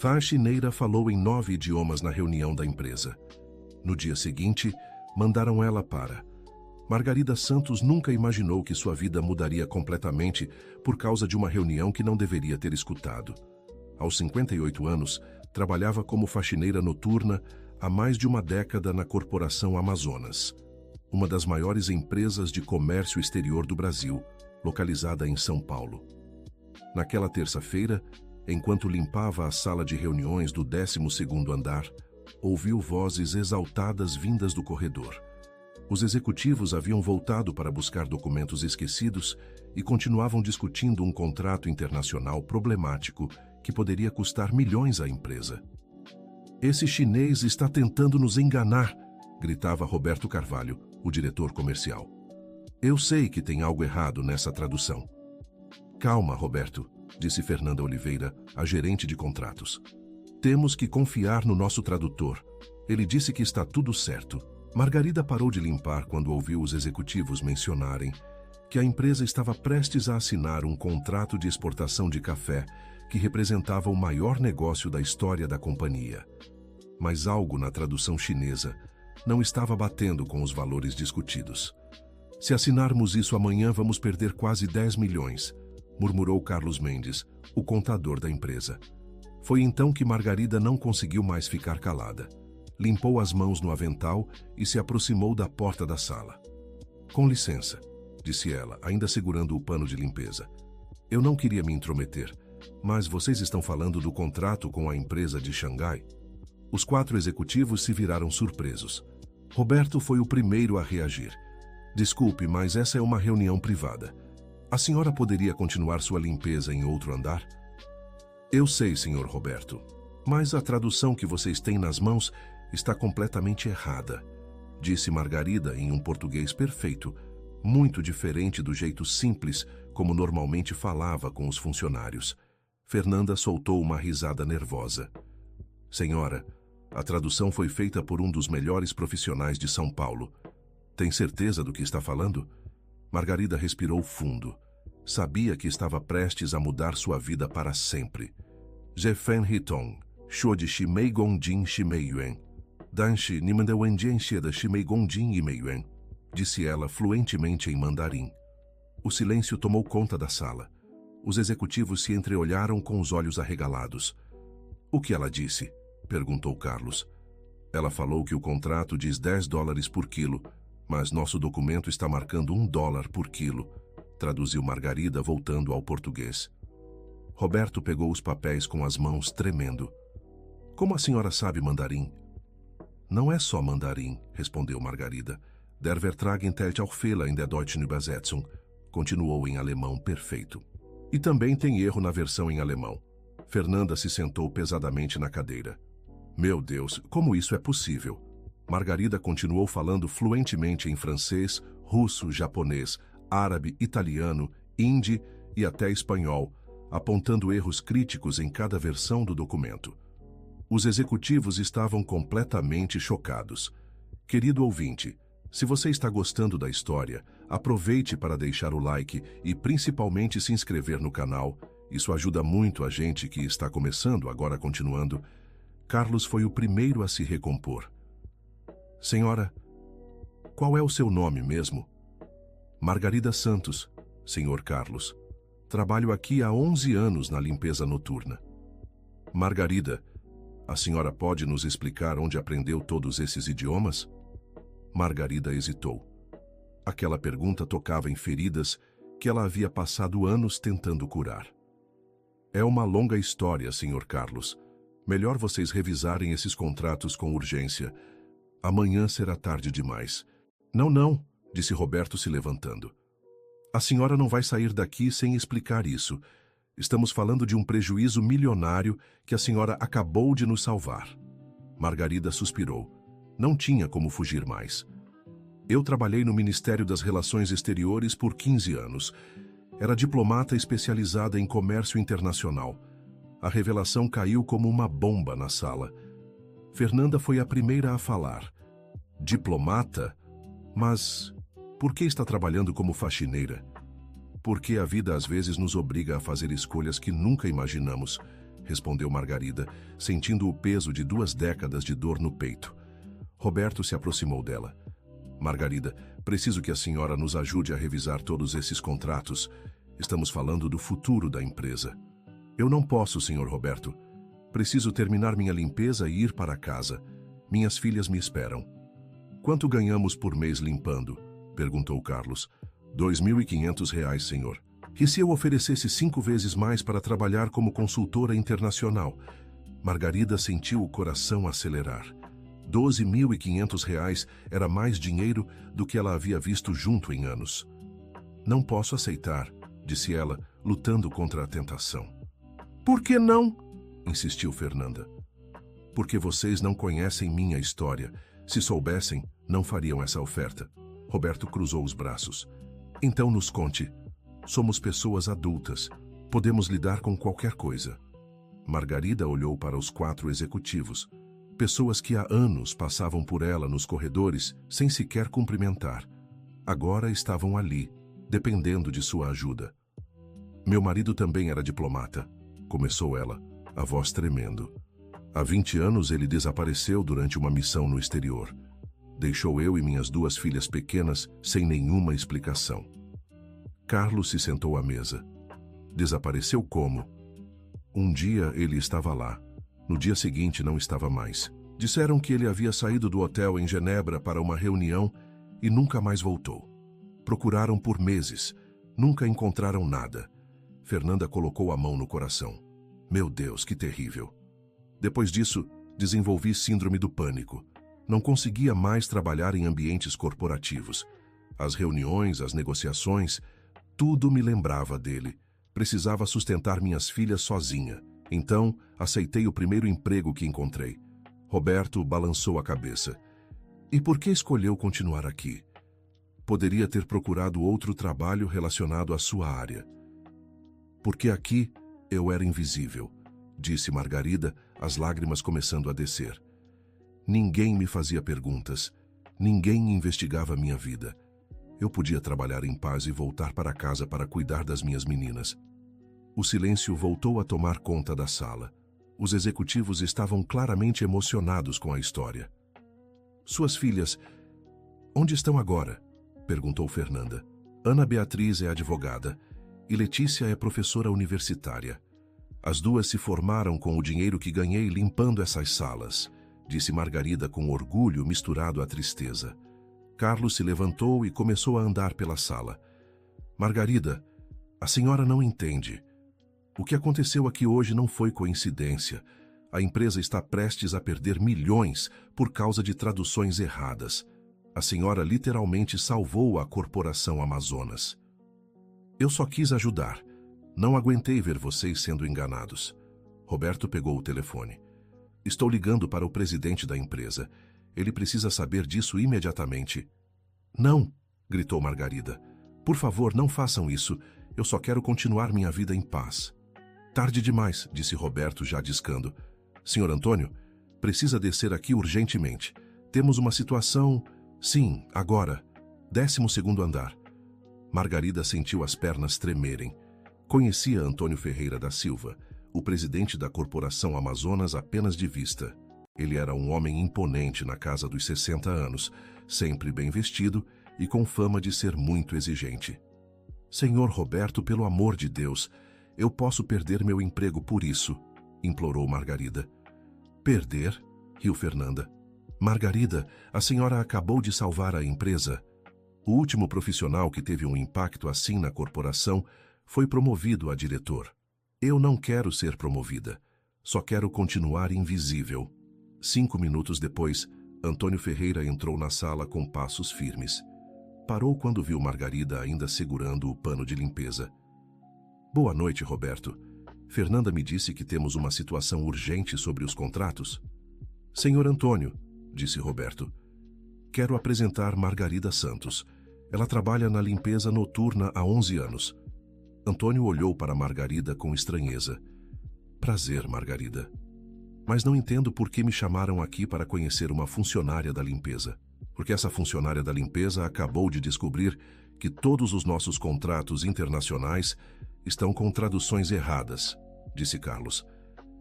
Faxineira falou em 9 idiomas na reunião da empresa. No dia seguinte, mandaram ela para. Margarida Santos nunca imaginou que sua vida mudaria completamente por causa de uma reunião que não deveria ter escutado. Aos 58 anos, trabalhava como faxineira noturna há mais de uma década na Corporação Amazonas, uma das maiores empresas de comércio exterior do Brasil, localizada em São Paulo. Naquela terça-feira, enquanto limpava a sala de reuniões do 12º andar, ouviu vozes exaltadas vindas do corredor. Os executivos haviam voltado para buscar documentos esquecidos e continuavam discutindo um contrato internacional problemático que poderia custar milhões à empresa. "Esse chinês está tentando nos enganar", gritava Roberto Carvalho, o diretor comercial. "Eu sei que tem algo errado nessa tradução." "Calma, Roberto", disse Fernanda Oliveira, a gerente de contratos. "Temos que confiar no nosso tradutor. Ele disse que está tudo certo." Margarida parou de limpar quando ouviu os executivos mencionarem que a empresa estava prestes a assinar um contrato de exportação de café que representava o maior negócio da história da companhia. Mas algo na tradução chinesa não estava batendo com os valores discutidos. "Se assinarmos isso amanhã, vamos perder quase 10 milhões, murmurou Carlos Mendes, o contador da empresa. Foi então que Margarida não conseguiu mais ficar calada. Limpou as mãos no avental e se aproximou da porta da sala. "Com licença", disse ela, ainda segurando o pano de limpeza. "Eu não queria me intrometer, mas vocês estão falando do contrato com a empresa de Xangai?" Os 4 executivos se viraram surpresos. Roberto foi o primeiro a reagir. "Desculpe, mas essa é uma reunião privada. A senhora poderia continuar sua limpeza em outro andar?" "Eu sei, senhor Roberto, mas a tradução que vocês têm nas mãos está completamente errada", disse Margarida em um português perfeito, muito diferente do jeito simples como normalmente falava com os funcionários. Fernanda soltou uma risada nervosa. "Senhora, a tradução foi feita por um dos melhores profissionais de São Paulo. Tem certeza do que está falando?" Margarida respirou fundo. Sabia que estava prestes a mudar sua vida para sempre. "Jefen Hitong, Shuo de Shimei Gongjin Shimei Yuan. Danshi Nimandewenjian Sheda Shimei Gongjin Yimei Yuan", disse ela fluentemente em mandarim. O silêncio tomou conta da sala. Os executivos se entreolharam com os olhos arregalados. "O que ela disse?" perguntou Carlos. "Ela falou que o contrato diz $10 por quilo, mas nosso documento está marcando $1 por quilo", traduziu Margarida voltando ao português. Roberto pegou os papéis com as mãos tremendo. "Como a senhora sabe mandarim?" "Não é só mandarim", respondeu Margarida. "Der Vertrag enthält auch Fehler in der deutschen Übersetzung", continuou em alemão perfeito. "E também tem erro na versão em alemão." Fernanda se sentou pesadamente na cadeira. "Meu Deus, como isso é possível?" Margarida continuou falando fluentemente em francês, russo, japonês, árabe, italiano, hindi e até espanhol, apontando erros críticos em cada versão do documento. Os executivos estavam completamente chocados. Querido ouvinte, se você está gostando da história, aproveite para deixar o like e principalmente se inscrever no canal. Isso ajuda muito a gente que está começando, agora continuando. Carlos foi o primeiro a se recompor. "Senhora, qual é o seu nome mesmo?" "Margarida Santos, senhor Carlos. Trabalho aqui há 11 anos na limpeza noturna." "Margarida, a senhora pode nos explicar onde aprendeu todos esses idiomas?" Margarida hesitou. Aquela pergunta tocava em feridas que ela havia passado anos tentando curar. "É uma longa história, senhor Carlos. Melhor vocês revisarem esses contratos com urgência. Amanhã será tarde demais." Não, disse Roberto se levantando. "A senhora não vai sair daqui sem explicar isso. Estamos falando de um prejuízo milionário que a senhora acabou de nos salvar." Margarida suspirou. Não tinha como fugir mais. "Eu trabalhei no Ministério das Relações Exteriores por 15 anos. Era diplomata especializada em comércio internacional. A revelação caiu como uma bomba na sala. Fernanda foi a primeira a falar. Diplomata? Mas por que está trabalhando como faxineira? Porque a vida às vezes nos obriga a fazer escolhas que nunca imaginamos, respondeu Margarida, sentindo o peso de 2 décadas de dor no peito. Roberto se aproximou dela. Margarida, preciso que a senhora nos ajude a revisar todos esses contratos. Estamos falando do futuro da empresa. Eu não posso, Sr. Roberto. Preciso terminar minha limpeza e ir para casa. Minhas filhas me esperam. Quanto ganhamos por mês limpando? Perguntou Carlos. R$ 2.500, senhor. E se eu oferecesse 5 vezes mais para trabalhar como consultora internacional? Margarida sentiu o coração acelerar. R$ 12.500 era mais dinheiro do que ela havia visto junto em anos. Não posso aceitar, disse ela, lutando contra a tentação. Por que não? Insistiu Fernanda. Porque vocês não conhecem minha história. Se soubessem, não fariam essa oferta. Roberto cruzou os braços. Então nos conte. Somos pessoas adultas. Podemos lidar com qualquer coisa. Margarida olhou para os 4 executivos. Pessoas que há anos passavam por ela nos corredores sem sequer cumprimentar. Agora estavam ali, dependendo de sua ajuda. Meu marido também era diplomata, começou ela, a voz tremendo. Há 20 anos ele desapareceu durante uma missão no exterior. Deixou eu e minhas 2 filhas pequenas sem nenhuma explicação. Carlos se sentou à mesa. Desapareceu como? Um dia ele estava lá. No dia seguinte não estava mais. Disseram que ele havia saído do hotel em Genebra para uma reunião e nunca mais voltou. Procuraram por meses. Nunca encontraram nada. Fernanda colocou a mão no coração. Meu Deus, que terrível. Depois disso, desenvolvi síndrome do pânico. Não conseguia mais trabalhar em ambientes corporativos. As reuniões, as negociações, tudo me lembrava dele. Precisava sustentar minhas filhas sozinha. Então, aceitei o primeiro emprego que encontrei. Roberto balançou a cabeça. E por que escolheu continuar aqui? Poderia ter procurado outro trabalho relacionado à sua área. Porque aqui eu era invisível, disse Margarida, as lágrimas começando a descer. Ninguém me fazia perguntas. Ninguém investigava minha vida. Eu podia trabalhar em paz e voltar para casa para cuidar das minhas meninas. O silêncio voltou a tomar conta da sala. Os executivos estavam claramente emocionados com a história. Suas filhas, onde estão agora? Perguntou Fernanda. Ana Beatriz é advogada e Letícia é professora universitária. As 2 se formaram com o dinheiro que ganhei limpando essas salas, disse Margarida com orgulho misturado à tristeza. Carlos se levantou e começou a andar pela sala. Margarida, a senhora não entende. O que aconteceu aqui hoje não foi coincidência. A empresa está prestes a perder milhões por causa de traduções erradas. A senhora literalmente salvou a Corporação Amazonas. Eu só quis ajudar. Não aguentei ver vocês sendo enganados. Roberto pegou o telefone. Estou ligando para o presidente da empresa. Ele precisa saber disso imediatamente. Não, gritou Margarida. Por favor, não façam isso. Eu só quero continuar minha vida em paz. Tarde demais, disse Roberto, já discando. Senhor Antônio, precisa descer aqui urgentemente. Temos uma situação... Sim, agora. 12º andar. Margarida sentiu as pernas tremerem. Conhecia Antônio Ferreira da Silva, o presidente da Corporação Amazonas apenas de vista. Ele era um homem imponente na casa dos 60 anos, sempre bem vestido e com fama de ser muito exigente. Senhor Roberto, pelo amor de Deus, eu posso perder meu emprego por isso, implorou Margarida. Perder? Riu Fernanda. Margarida, a senhora acabou de salvar a empresa. O último profissional que teve um impacto assim na corporação foi promovido a diretor. Eu não quero ser promovida. Só quero continuar invisível. 5 minutos depois, Antônio Ferreira entrou na sala com passos firmes. Parou quando viu Margarida ainda segurando o pano de limpeza. Boa noite, Roberto. Fernanda me disse que temos uma situação urgente sobre os contratos. Senhor Antônio, disse Roberto, quero apresentar Margarida Santos. Ela trabalha na limpeza noturna há 11 anos. Antônio olhou para Margarida com estranheza. Prazer, Margarida. Mas não entendo por que me chamaram aqui para conhecer uma funcionária da limpeza. Porque essa funcionária da limpeza acabou de descobrir que todos os nossos contratos internacionais estão com traduções erradas, disse Carlos.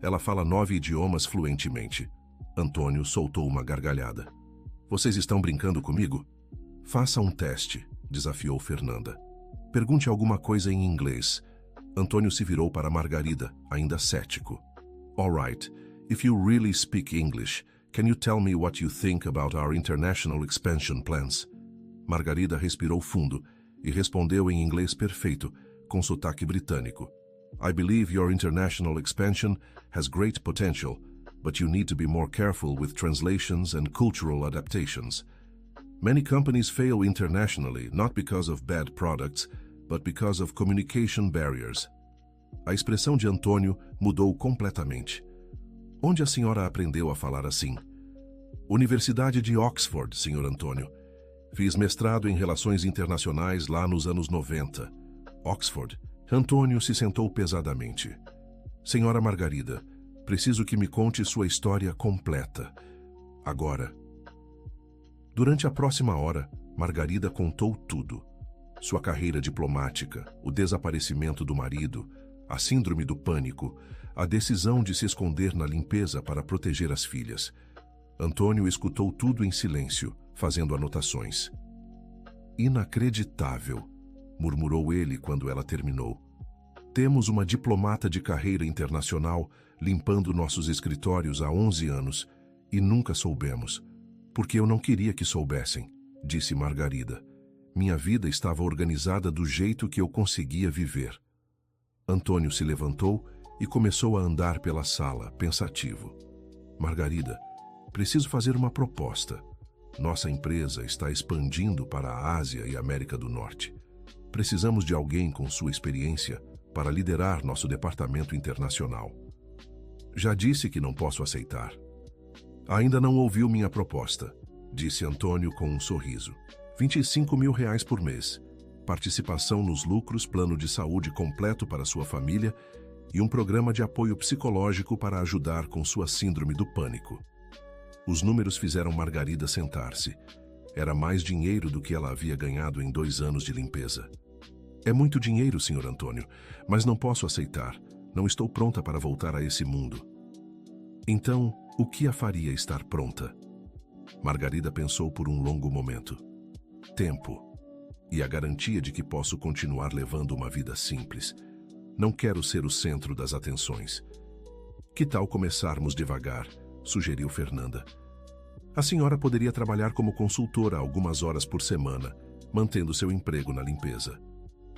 Ela fala 9 idiomas fluentemente. Antônio soltou uma gargalhada. Vocês estão brincando comigo? Faça um teste, desafiou Fernanda. Pergunte alguma coisa em inglês. Antônio se virou para Margarida, ainda cético. All right, if you really speak English, can you tell me what you think about our international expansion plans? Margarida respirou fundo e respondeu em inglês perfeito, com sotaque britânico. I believe your international expansion has great potential, but you need to be more careful with translations and cultural adaptations. Many companies fail internationally not because of bad products, but because of communication barriers. A expressão de Antônio mudou completamente. Onde a senhora aprendeu a falar assim? Universidade de Oxford, Sr. Antônio. Fiz mestrado em Relações Internacionais lá nos anos 90. Oxford. Antônio se sentou pesadamente. Senhora Margarida, preciso que me conte sua história completa. Agora. Durante a próxima hora, Margarida contou tudo. Sua carreira diplomática, o desaparecimento do marido, a síndrome do pânico, a decisão de se esconder na limpeza para proteger as filhas. Antônio escutou tudo em silêncio, fazendo anotações. Inacreditável, murmurou ele quando ela terminou. Temos uma diplomata de carreira internacional limpando nossos escritórios há 11 anos e nunca soubemos, porque eu não queria que soubessem, disse Margarida. Minha vida estava organizada do jeito que eu conseguia viver. Antônio se levantou e começou a andar pela sala, pensativo. Margarida, preciso fazer uma proposta. Nossa empresa está expandindo para a Ásia e América do Norte. Precisamos de alguém com sua experiência para liderar nosso departamento internacional. Já disse que não posso aceitar. Ainda não ouviu minha proposta, disse Antônio com um sorriso. R$ 25.000 por mês, participação nos lucros, plano de saúde completo para sua família e um programa de apoio psicológico para ajudar com sua síndrome do pânico. Os números fizeram Margarida sentar-se. Era mais dinheiro do que ela havia ganhado em 2 anos de limpeza. É muito dinheiro, Sr. Antônio, mas não posso aceitar. Não estou pronta para voltar a esse mundo. Então, o que a faria estar pronta? Margarida pensou por um longo momento. Tempo. E a garantia de que posso continuar levando uma vida simples. Não quero ser o centro das atenções. Que tal começarmos devagar? Sugeriu Fernanda. A senhora poderia trabalhar como consultora algumas horas por semana, mantendo seu emprego na limpeza.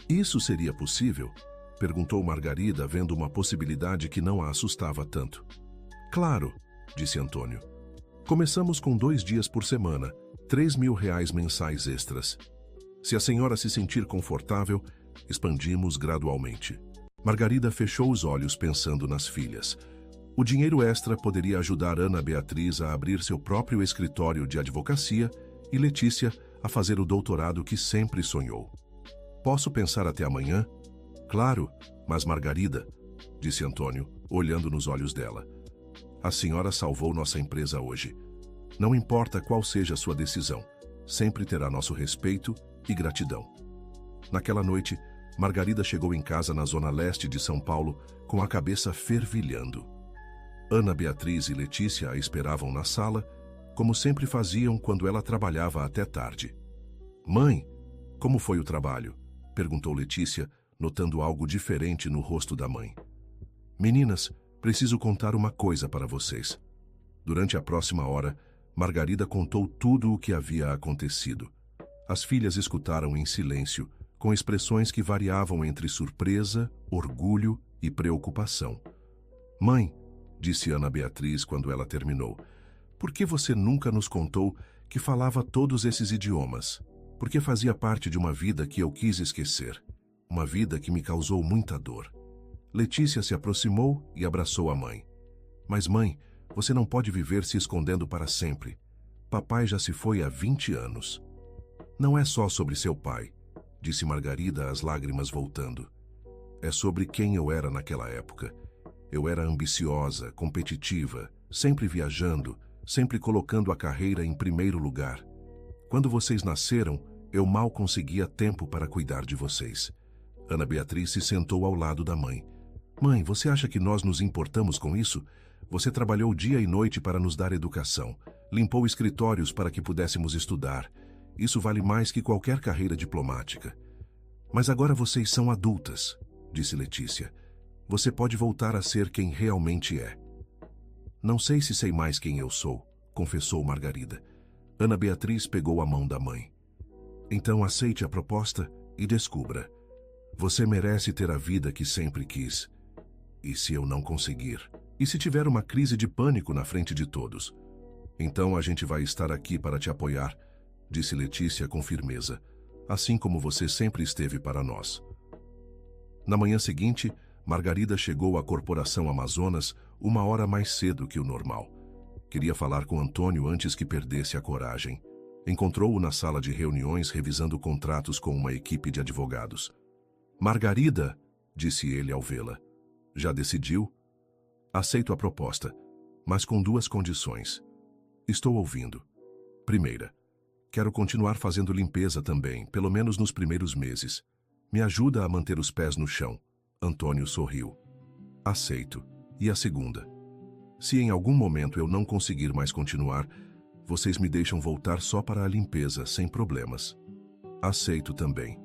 Isso seria possível? Perguntou Margarida, vendo uma possibilidade que não a assustava tanto. Claro, disse Antônio. Começamos com 2 dias por semana, R$ 3.000 mensais extras. Se a senhora se sentir confortável, expandimos gradualmente. Margarida fechou os olhos pensando nas filhas. O dinheiro extra poderia ajudar Ana Beatriz a abrir seu próprio escritório de advocacia e Letícia a fazer o doutorado que sempre sonhou. Posso pensar até amanhã? Claro, mas Margarida, disse Antônio, olhando nos olhos dela. A senhora salvou nossa empresa hoje. Não importa qual seja a sua decisão, sempre terá nosso respeito e gratidão. Naquela noite, Margarida chegou em casa na zona leste de São Paulo com a cabeça fervilhando. Ana Beatriz e Letícia a esperavam na sala, como sempre faziam quando ela trabalhava até tarde. Mãe, como foi o trabalho? Perguntou Letícia, notando algo diferente no rosto da mãe. Meninas, preciso contar uma coisa para vocês. Durante a próxima hora, Margarida contou tudo o que havia acontecido. As filhas escutaram em silêncio, com expressões que variavam entre surpresa, orgulho e preocupação. Mãe, disse Ana Beatriz quando ela terminou, por que você nunca nos contou que falava todos esses idiomas? Porque fazia parte de uma vida que eu quis esquecer, uma vida que me causou muita dor. Letícia se aproximou e abraçou a mãe. Mas mãe, você não pode viver se escondendo para sempre. Papai já se foi há 20 anos. Não é só sobre seu pai, disse Margarida, as lágrimas voltando. É sobre quem eu era naquela época. Eu era ambiciosa, competitiva, sempre viajando, sempre colocando a carreira em primeiro lugar. Quando vocês nasceram, eu mal conseguia tempo para cuidar de vocês. Ana Beatriz se sentou ao lado da mãe. Mãe, você acha que nós nos importamos com isso? Você trabalhou dia e noite para nos dar educação. Limpou escritórios para que pudéssemos estudar. Isso vale mais que qualquer carreira diplomática. Mas agora vocês são adultas, disse Letícia. Você pode voltar a ser quem realmente é. Não sei se sei mais quem eu sou, confessou Margarida. Ana Beatriz pegou a mão da mãe. Então aceite a proposta e descubra. Você merece ter a vida que sempre quis. E se eu não conseguir? E se tiver uma crise de pânico na frente de todos? Então a gente vai estar aqui para te apoiar, disse Letícia com firmeza, assim como você sempre esteve para nós. Na manhã seguinte, Margarida chegou à Corporação Amazonas 1 hora mais cedo que o normal. Queria falar com Antônio antes que perdesse a coragem. Encontrou-o na sala de reuniões revisando contratos com uma equipe de advogados. Margarida, disse ele ao vê-la. Já decidiu? Aceito a proposta, mas com 2 condições. Estou ouvindo. Primeira, quero continuar fazendo limpeza também, pelo menos nos primeiros meses. Me ajuda a manter os pés no chão. Antônio sorriu. Aceito. E a segunda? Se em algum momento eu não conseguir mais continuar, vocês me deixam voltar só para a limpeza, sem problemas. Aceito também.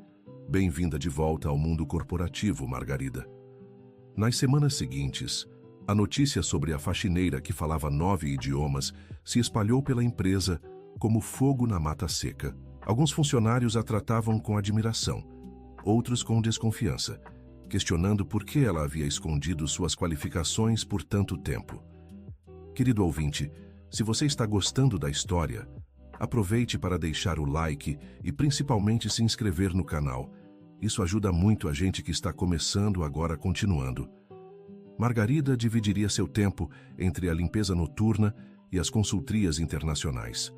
Bem-vinda de volta ao mundo corporativo, Margarida. Nas semanas seguintes, a notícia sobre a faxineira que falava 9 idiomas se espalhou pela empresa como fogo na mata seca. Alguns funcionários a tratavam com admiração, outros com desconfiança, questionando por que ela havia escondido suas qualificações por tanto tempo. Querido ouvinte, se você está gostando da história, aproveite para deixar o like e principalmente se inscrever no canal. Isso ajuda muito a gente que está começando agora continuando. Margarida dividiria seu tempo entre a limpeza noturna e as consultorias internacionais.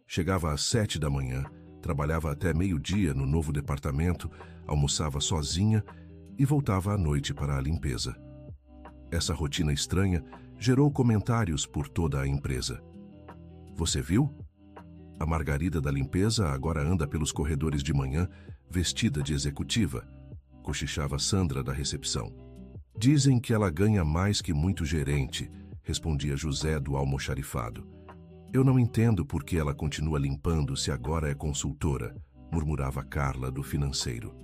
Chegava às 7 da manhã, trabalhava até meio-dia no novo departamento, almoçava sozinha e voltava à noite para a limpeza. Essa rotina estranha gerou comentários por toda a empresa. Você viu? A Margarida da limpeza agora anda pelos corredores de manhã, vestida de executiva, cochichava Sandra da recepção. Dizem que ela ganha mais que muito gerente, respondia José do almoxarifado. Eu não entendo por que ela continua limpando se agora é consultora, murmurava Carla do financeiro.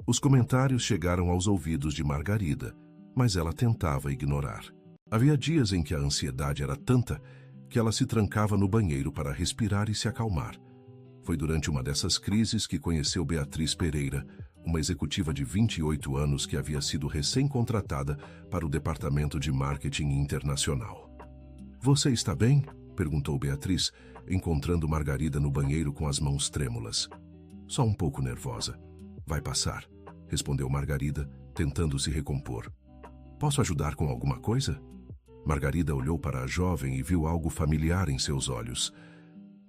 Os comentários chegaram aos ouvidos de Margarida, mas ela tentava ignorar. Havia dias em que a ansiedade era tanta que ela se trancava no banheiro para respirar e se acalmar. Foi durante uma dessas crises que conheceu Beatriz Pereira, uma executiva de 28 anos que havia sido recém-contratada para o Departamento de Marketing Internacional. Você está bem? Perguntou Beatriz, encontrando Margarida no banheiro com as mãos trêmulas. Só um pouco nervosa. Vai passar, respondeu Margarida, tentando se recompor. Posso ajudar com alguma coisa? Margarida olhou para a jovem e viu algo familiar em seus olhos.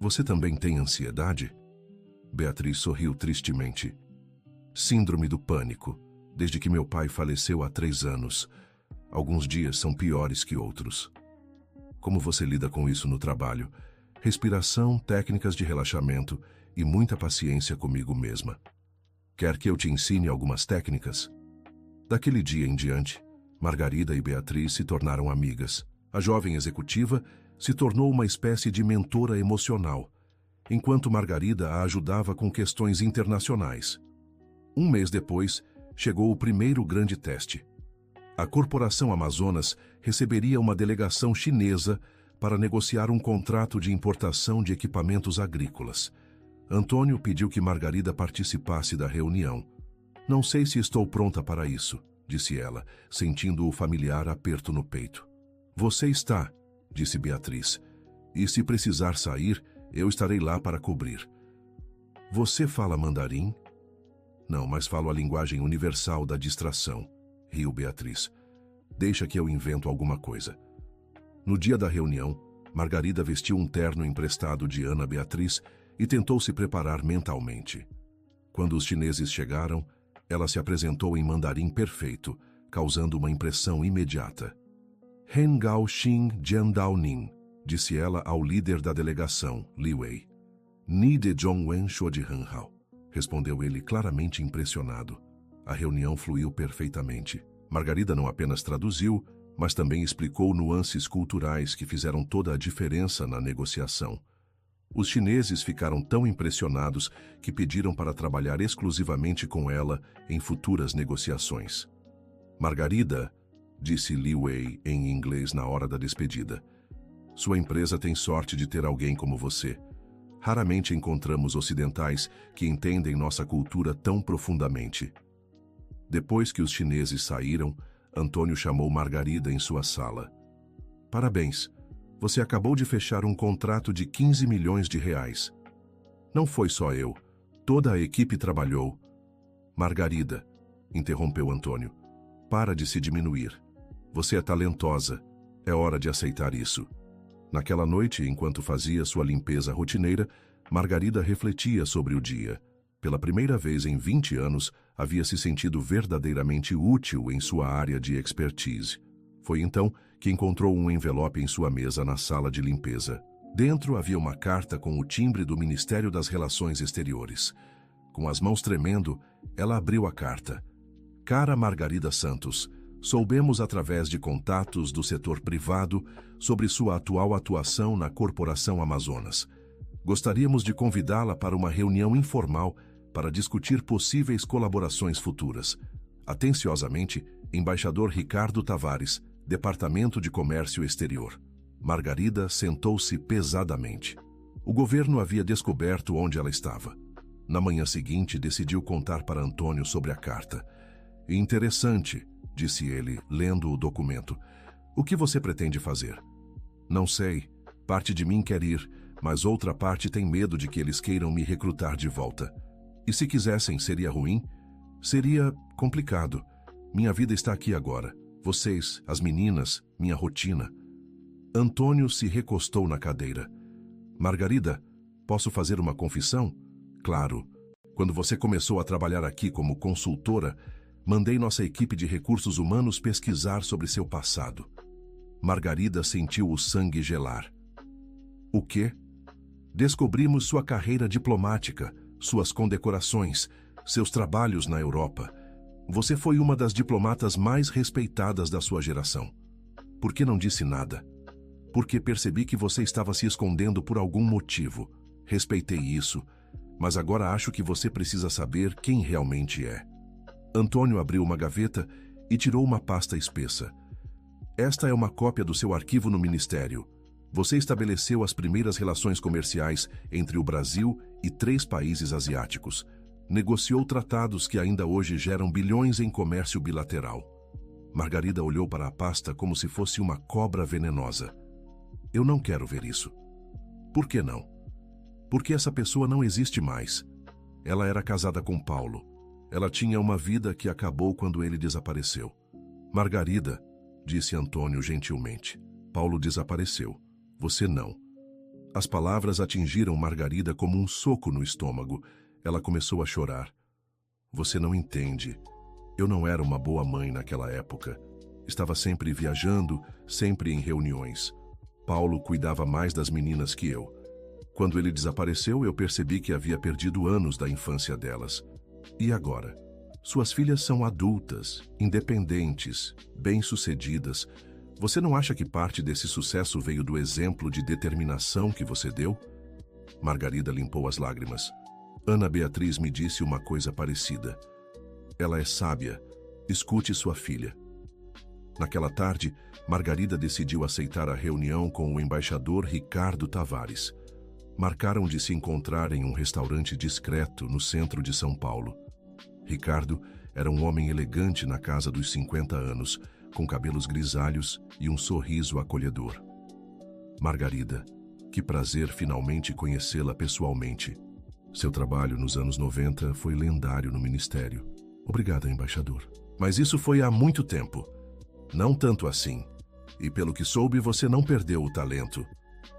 Você também tem ansiedade? Beatriz sorriu tristemente. Síndrome do pânico, desde que meu pai faleceu há 3 anos. Alguns dias são piores que outros. Como você lida com isso no trabalho? Respiração, técnicas de relaxamento e muita paciência comigo mesma. Quer que eu te ensine algumas técnicas? Daquele dia em diante, Margarida e Beatriz se tornaram amigas. A jovem executiva se tornou uma espécie de mentora emocional, enquanto Margarida a ajudava com questões internacionais. 1 mês depois, chegou o primeiro grande teste. A Corporação Amazonas receberia uma delegação chinesa para negociar um contrato de importação de equipamentos agrícolas. Antônio pediu que Margarida participasse da reunião. Não sei se estou pronta para isso, disse ela, sentindo o familiar aperto no peito. Você está, disse Beatriz, e se precisar sair, eu estarei lá para cobrir. Você fala mandarim? Não, mas falo a linguagem universal da distração, riu Beatriz. Deixa que eu invento alguma coisa. No dia da reunião, Margarida vestiu um terno emprestado de Ana Beatriz e tentou se preparar mentalmente. Quando os chineses chegaram, ela se apresentou em mandarim perfeito, causando uma impressão imediata. Hen Gao Xin Jian Dao Nin, disse ela ao líder da delegação, Li Wei. Ni de Zhongwen Shuo de Han Hao, respondeu ele claramente impressionado. A reunião fluiu perfeitamente. Margarida não apenas traduziu, mas também explicou nuances culturais que fizeram toda a diferença na negociação. Os chineses ficaram tão impressionados que pediram para trabalhar exclusivamente com ela em futuras negociações. Margarida, disse Li Wei em inglês na hora da despedida, sua empresa tem sorte de ter alguém como você. Raramente encontramos ocidentais que entendem nossa cultura tão profundamente. Depois que os chineses saíram, Antônio chamou Margarida em sua sala. Parabéns, você acabou de fechar um contrato de 15 milhões de reais. Não foi só eu, toda a equipe trabalhou. Margarida, interrompeu Antônio, para de se diminuir. Você é talentosa, é hora de aceitar isso. Naquela noite, enquanto fazia sua limpeza rotineira, Margarida refletia sobre o dia. Pela primeira vez em 20 anos, havia se sentido verdadeiramente útil em sua área de expertise. Foi então que encontrou um envelope em sua mesa na sala de limpeza. Dentro havia uma carta com o timbre do Ministério das Relações Exteriores. Com as mãos tremendo, ela abriu a carta. Cara Margarida Santos, soubemos através de contatos do setor privado sobre sua atual atuação na Corporação Amazonas. Gostaríamos de convidá-la para uma reunião informal para discutir possíveis colaborações futuras. Atenciosamente, Embaixador Ricardo Tavares, Departamento de Comércio Exterior. Margarida sentou-se pesadamente. O governo havia descoberto onde ela estava. Na manhã seguinte, decidiu contar para Antônio sobre a carta. Interessante, disse ele, lendo o documento. O que você pretende fazer? Não sei. Parte de mim quer ir, mas outra parte tem medo de que eles queiram me recrutar de volta. E se quisessem, seria ruim? Seria complicado. Minha vida está aqui agora. Vocês, as meninas, minha rotina. Antônio se recostou na cadeira. Margarida, posso fazer uma confissão? Claro. Quando você começou a trabalhar aqui como consultora, mandei nossa equipe de recursos humanos pesquisar sobre seu passado. Margarida sentiu o sangue gelar. O quê? Descobrimos sua carreira diplomática, suas condecorações, seus trabalhos na Europa. Você foi uma das diplomatas mais respeitadas da sua geração. Por que não disse nada? Porque percebi que você estava se escondendo por algum motivo. Respeitei isso, mas agora acho que você precisa saber quem realmente é. Antônio abriu uma gaveta e tirou uma pasta espessa. Esta é uma cópia do seu arquivo no Ministério. Você estabeleceu as primeiras relações comerciais entre o Brasil e 3 países asiáticos. Negociou tratados que ainda hoje geram bilhões em comércio bilateral. Margarida olhou para a pasta como se fosse uma cobra venenosa. Eu não quero ver isso. Por que não? Porque essa pessoa não existe mais. Ela era casada com Paulo. Ela tinha uma vida que acabou quando ele desapareceu. Margarida, disse Antônio gentilmente, Paulo desapareceu. Você não. As palavras atingiram Margarida como um soco no estômago. Ela começou a chorar. Você não entende. Eu não era uma boa mãe naquela época. Estava sempre viajando, sempre em reuniões. Paulo cuidava mais das meninas que eu. Quando ele desapareceu, eu percebi que havia perdido anos da infância delas. E agora? Suas filhas são adultas, independentes, bem-sucedidas. Você não acha que parte desse sucesso veio do exemplo de determinação que você deu? Margarida limpou as lágrimas. Ana Beatriz me disse uma coisa parecida. Ela é sábia. Escute sua filha. Naquela tarde, Margarida decidiu aceitar a reunião com o embaixador Ricardo Tavares. Marcaram de se encontrar em um restaurante discreto no centro de São Paulo. Ricardo era um homem elegante na casa dos 50 anos, com cabelos grisalhos e um sorriso acolhedor. Margarida, que prazer finalmente conhecê-la pessoalmente. Seu trabalho nos anos 90 foi lendário no Ministério. Obrigada, embaixador. Mas isso foi há muito tempo. Não tanto assim. E pelo que soube, você não perdeu o talento.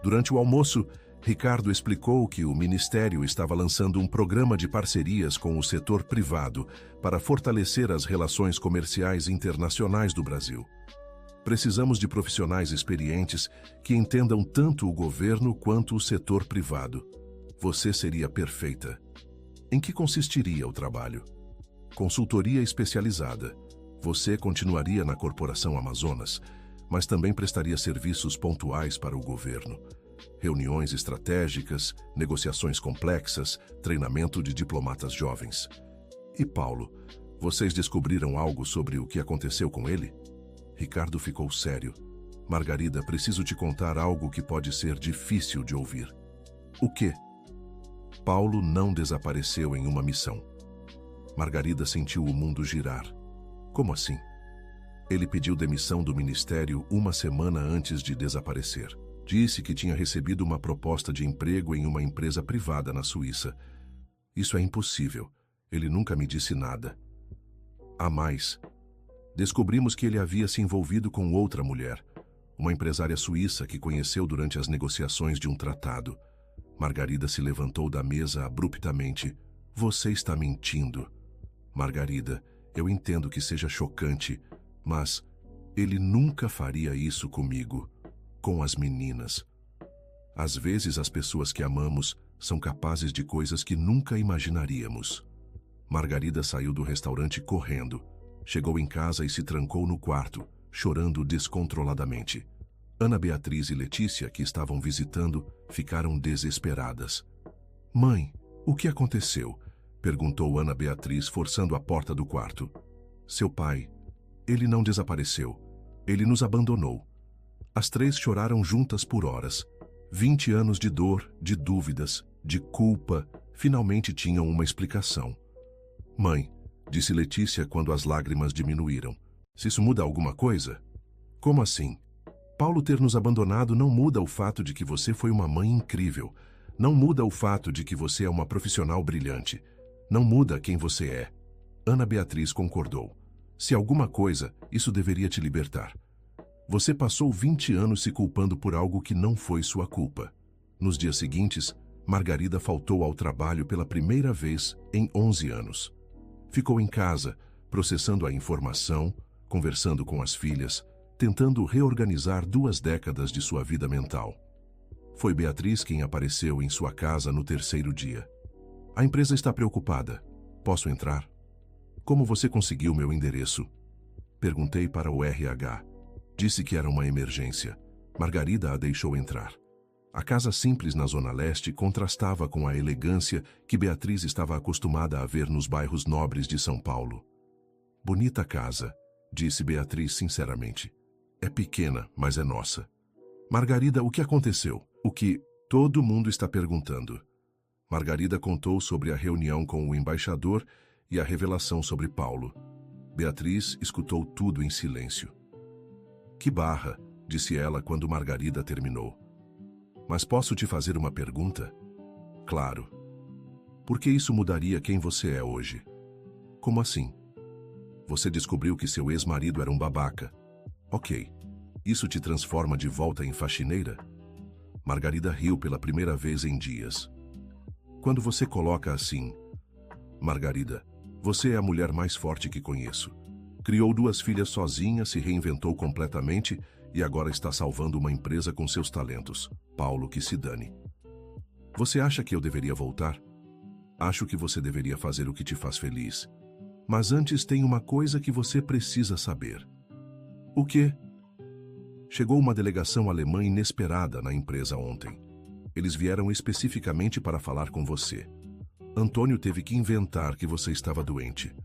Durante o almoço, Ricardo explicou que o Ministério estava lançando um programa de parcerias com o setor privado para fortalecer as relações comerciais internacionais do Brasil. Precisamos de profissionais experientes que entendam tanto o governo quanto o setor privado. Você seria perfeita. Em que consistiria o trabalho? Consultoria especializada. Você continuaria na Corporação Amazonas, mas também prestaria serviços pontuais para o governo. Reuniões estratégicas, negociações complexas, treinamento de diplomatas jovens. E Paulo, vocês descobriram algo sobre o que aconteceu com ele? Ricardo ficou sério. Margarida, preciso te contar algo que pode ser difícil de ouvir. O quê? Paulo não desapareceu em uma missão. Margarida sentiu o mundo girar. Como assim? Ele pediu demissão do ministério uma semana antes de desaparecer. Disse que tinha recebido uma proposta de emprego em uma empresa privada na Suíça. Isso é impossível. Ele nunca me disse nada. Há mais. Descobrimos que ele havia se envolvido com outra mulher, uma empresária suíça que conheceu durante as negociações de um tratado. Margarida se levantou da mesa abruptamente. Você está mentindo. Margarida, eu entendo que seja chocante, mas ele nunca faria isso comigo, com as meninas. Às vezes as pessoas que amamos são capazes de coisas que nunca imaginaríamos. Margarida saiu do restaurante correndo. Chegou em casa e se trancou no quarto, chorando descontroladamente. Ana Beatriz e Letícia, que estavam visitando, ficaram desesperadas. Mãe, o que aconteceu? Perguntou Ana Beatriz, forçando a porta do quarto. Seu pai, ele não desapareceu. Ele nos abandonou. As três choraram juntas por horas. 20 anos de dor, de dúvidas, de culpa, finalmente tinham uma explicação. Mãe, disse Letícia quando as lágrimas diminuíram. Se isso muda alguma coisa? Como assim? Paulo ter nos abandonado não muda o fato de que você foi uma mãe incrível. Não muda o fato de que você é uma profissional brilhante. Não muda quem você é. Ana Beatriz concordou. Se alguma coisa, isso deveria te libertar. Você passou 20 anos se culpando por algo que não foi sua culpa. Nos dias seguintes, Margarida faltou ao trabalho pela primeira vez em 11 anos. Ficou em casa, processando a informação, conversando com as filhas, tentando reorganizar 2 décadas de sua vida mental. Foi Beatriz quem apareceu em sua casa no 3º dia. A empresa está preocupada. Posso entrar? Como você conseguiu meu endereço? Perguntei para o RH. Disse que era uma emergência. Margarida a deixou entrar. A casa simples na Zona Leste contrastava com a elegância que Beatriz estava acostumada a ver nos bairros nobres de São Paulo. Bonita casa, disse Beatriz sinceramente. É pequena, mas é nossa. Margarida, o que aconteceu? O que todo mundo está perguntando. Margarida contou sobre a reunião com o embaixador e a revelação sobre Paulo. Beatriz escutou tudo em silêncio. Que barra, disse ela quando Margarida terminou. Mas posso te fazer uma pergunta? Claro. Por que isso mudaria quem você é hoje? Como assim? Você descobriu que seu ex-marido era um babaca. Ok. Isso te transforma de volta em faxineira? Margarida riu pela primeira vez em dias. Quando você coloca assim... Margarida, você é a mulher mais forte que conheço. Criou 2 filhas sozinha, se reinventou completamente e agora está salvando uma empresa com seus talentos. Paulo, que se dane. Você acha que eu deveria voltar? Acho que você deveria fazer o que te faz feliz. Mas antes tem uma coisa que você precisa saber. O quê? Chegou uma delegação alemã inesperada na empresa ontem. Eles vieram especificamente para falar com você. Antônio teve que inventar que você estava doente.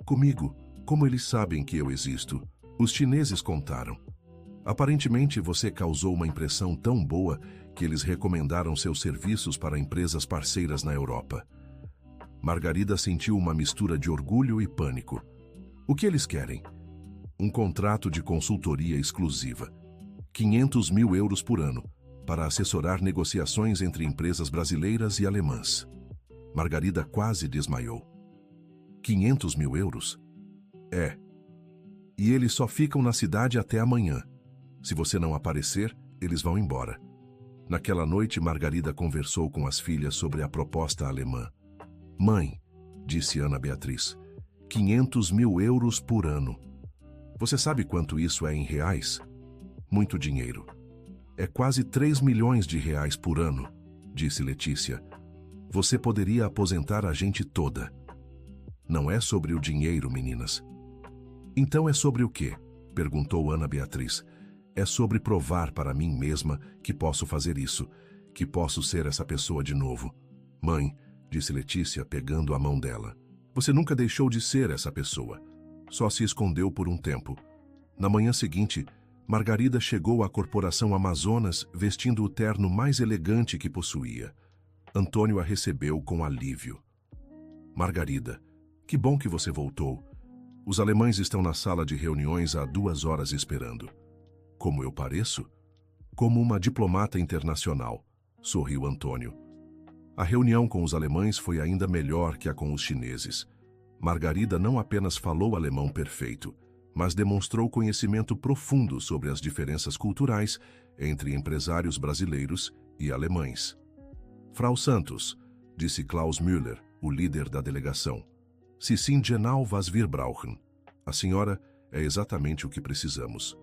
Comigo, como eles sabem que eu existo? Os chineses contaram. Aparentemente você causou uma impressão tão boa que eles recomendaram seus serviços para empresas parceiras na Europa. Margarida sentiu uma mistura de orgulho e pânico. O que eles querem? Um contrato de consultoria exclusiva. 500 mil euros por ano, para assessorar negociações entre empresas brasileiras e alemãs. Margarida quase desmaiou. 500 mil euros? É. E eles só ficam na cidade até amanhã. Se você não aparecer, eles vão embora. Naquela noite, Margarida conversou com as filhas sobre a proposta alemã. Mãe, disse Ana Beatriz, 500 mil euros por ano. Você sabe quanto isso é em reais? Muito dinheiro. É quase 3 milhões de reais por ano, disse Letícia. Você poderia aposentar a gente toda. Não é sobre o dinheiro, meninas. Então é sobre o quê? Perguntou Ana Beatriz. É sobre provar para mim mesma que posso fazer isso, que posso ser essa pessoa de novo. Mãe, disse Letícia, pegando a mão dela. Você nunca deixou de ser essa pessoa. Só se escondeu por um tempo. Na manhã seguinte, Margarida chegou à Corporação Amazonas vestindo o terno mais elegante que possuía. Antônio a recebeu com alívio. Margarida, que bom que você voltou. Os alemães estão na sala de reuniões há 2 horas esperando. Como eu pareço? Como uma diplomata internacional, sorriu Antônio. A reunião com os alemães foi ainda melhor que a com os chineses. Margarida não apenas falou alemão perfeito, mas demonstrou conhecimento profundo sobre as diferenças culturais entre empresários brasileiros e alemães. Frau Santos, disse Klaus Müller, o líder da delegação. Sie sind genau was wir brauchen. A senhora é exatamente o que precisamos.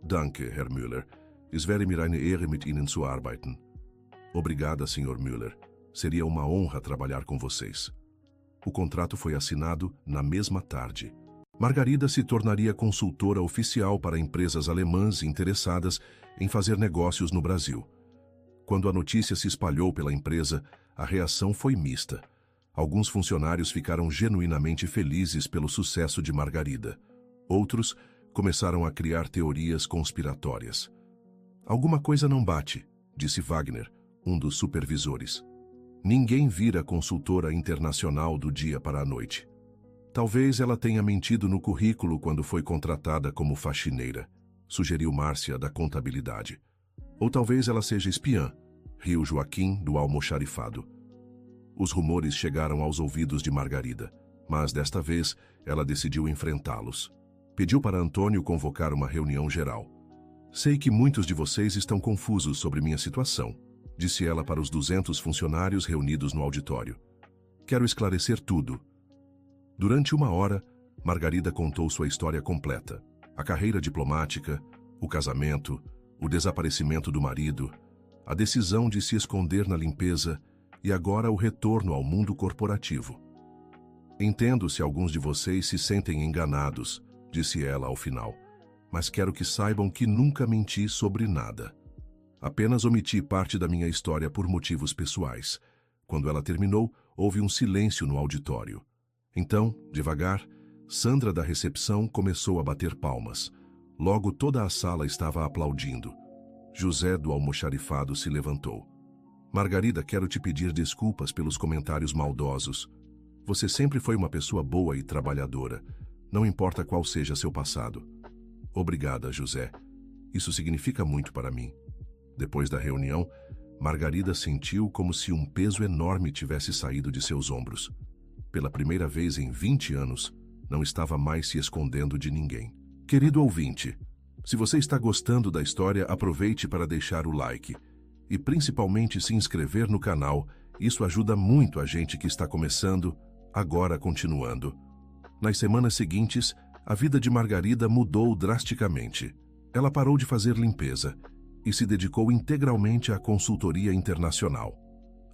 Danke, Herr Müller. Es wäre mir eine Ehre, mit Ihnen zu arbeiten. Obrigada, Sr. Müller. Seria uma honra trabalhar com vocês. O contrato foi assinado na mesma tarde. Margarida se tornaria consultora oficial para empresas alemãs interessadas em fazer negócios no Brasil. Quando a notícia se espalhou pela empresa, a reação foi mista. Alguns funcionários ficaram genuinamente felizes pelo sucesso de Margarida. Outros começaram a criar teorias conspiratórias. Alguma coisa não bate, disse Wagner, um dos supervisores. Ninguém vira consultora internacional do dia para a noite. Talvez ela tenha mentido no currículo quando foi contratada como faxineira, sugeriu Márcia, da contabilidade. Ou talvez ela seja espiã, riu Joaquim, do almoxarifado. Os rumores chegaram aos ouvidos de Margarida, mas desta vez ela decidiu enfrentá-los. Pediu para Antônio convocar uma reunião geral. Sei que muitos de vocês estão confusos sobre minha situação, disse ela para os 200 funcionários reunidos no auditório. Quero esclarecer tudo. Durante 1 hora, Margarida contou sua história completa. A carreira diplomática, o casamento, o desaparecimento do marido, a decisão de se esconder na limpeza e agora o retorno ao mundo corporativo. Entendo se alguns de vocês se sentem enganados, disse ela ao final, mas quero que saibam que nunca menti sobre nada. Apenas omiti parte da minha história por motivos pessoais. Quando ela terminou, houve um silêncio no auditório. Então, devagar, Sandra da recepção começou a bater palmas. Logo toda a sala estava aplaudindo. José do almoxarifado se levantou. Margarida, quero te pedir desculpas pelos comentários maldosos. Você sempre foi uma pessoa boa e trabalhadora, não importa qual seja seu passado. Obrigada, José. Isso significa muito para mim. Depois da reunião, Margarida sentiu como se um peso enorme tivesse saído de seus ombros. Pela primeira vez em 20 anos, não estava mais se escondendo de ninguém. Querido ouvinte, se você está gostando da história, aproveite para deixar o like e principalmente se inscrever no canal. Isso ajuda muito a gente que está começando, agora continuando. Nas semanas seguintes, a vida de Margarida mudou drasticamente. Ela parou de fazer limpeza e se dedicou integralmente à consultoria internacional.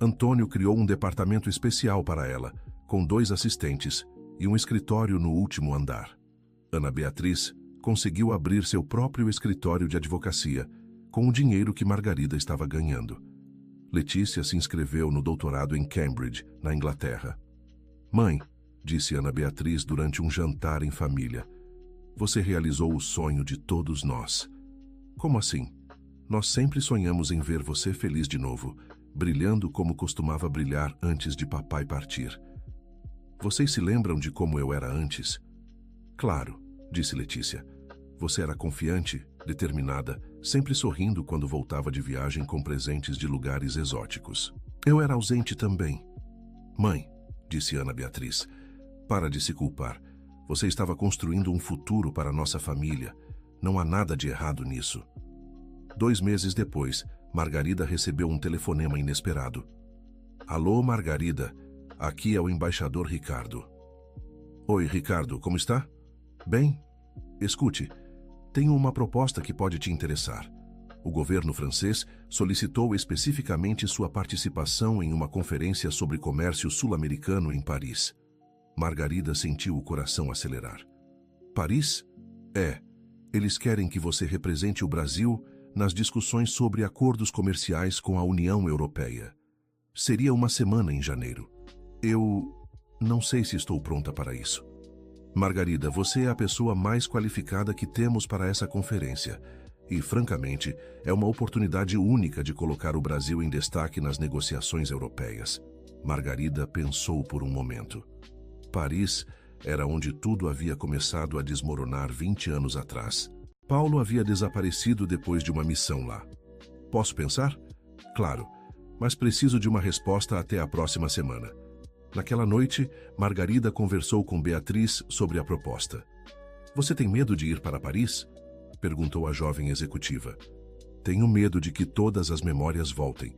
Antônio criou um departamento especial para ela, com 2 assistentes e um escritório no último andar. Ana Beatriz conseguiu abrir seu próprio escritório de advocacia com o dinheiro que Margarida estava ganhando. Letícia se inscreveu no doutorado em Cambridge, na Inglaterra. Mãe, disse Ana Beatriz durante um jantar em família, você realizou o sonho de todos nós. Como assim? Nós sempre sonhamos em ver você feliz de novo, brilhando como costumava brilhar antes de papai partir. Vocês se lembram de como eu era antes? Claro, disse Letícia. Você era confiante, determinada, sempre sorrindo quando voltava de viagem com presentes de lugares exóticos. Eu era ausente também. Mãe, disse Ana Beatriz, para de se culpar. Você estava construindo um futuro para nossa família. Não há nada de errado nisso. 2 meses depois, Margarida recebeu um telefonema inesperado. Alô, Margarida. Aqui é o embaixador Ricardo. Oi, Ricardo, como está? Bem? Escute, tenho uma proposta que pode te interessar. O governo francês solicitou especificamente sua participação em uma conferência sobre comércio sul-americano em Paris. Margarida sentiu o coração acelerar. Paris? É. Eles querem que você represente o Brasil nas discussões sobre acordos comerciais com a União Europeia. Seria uma semana em janeiro. Eu não sei se estou pronta para isso. Margarida, você é a pessoa mais qualificada que temos para essa conferência. E, francamente, é uma oportunidade única de colocar o Brasil em destaque nas negociações europeias. Margarida pensou por um momento. Paris era onde tudo havia começado a desmoronar 20 anos atrás. Paulo havia desaparecido depois de uma missão lá. Posso pensar? Claro, mas preciso de uma resposta até a próxima semana. Naquela noite, Margarida conversou com Beatriz sobre a proposta. Você tem medo de ir para Paris? Perguntou a jovem executiva. Tenho medo de que todas as memórias voltem.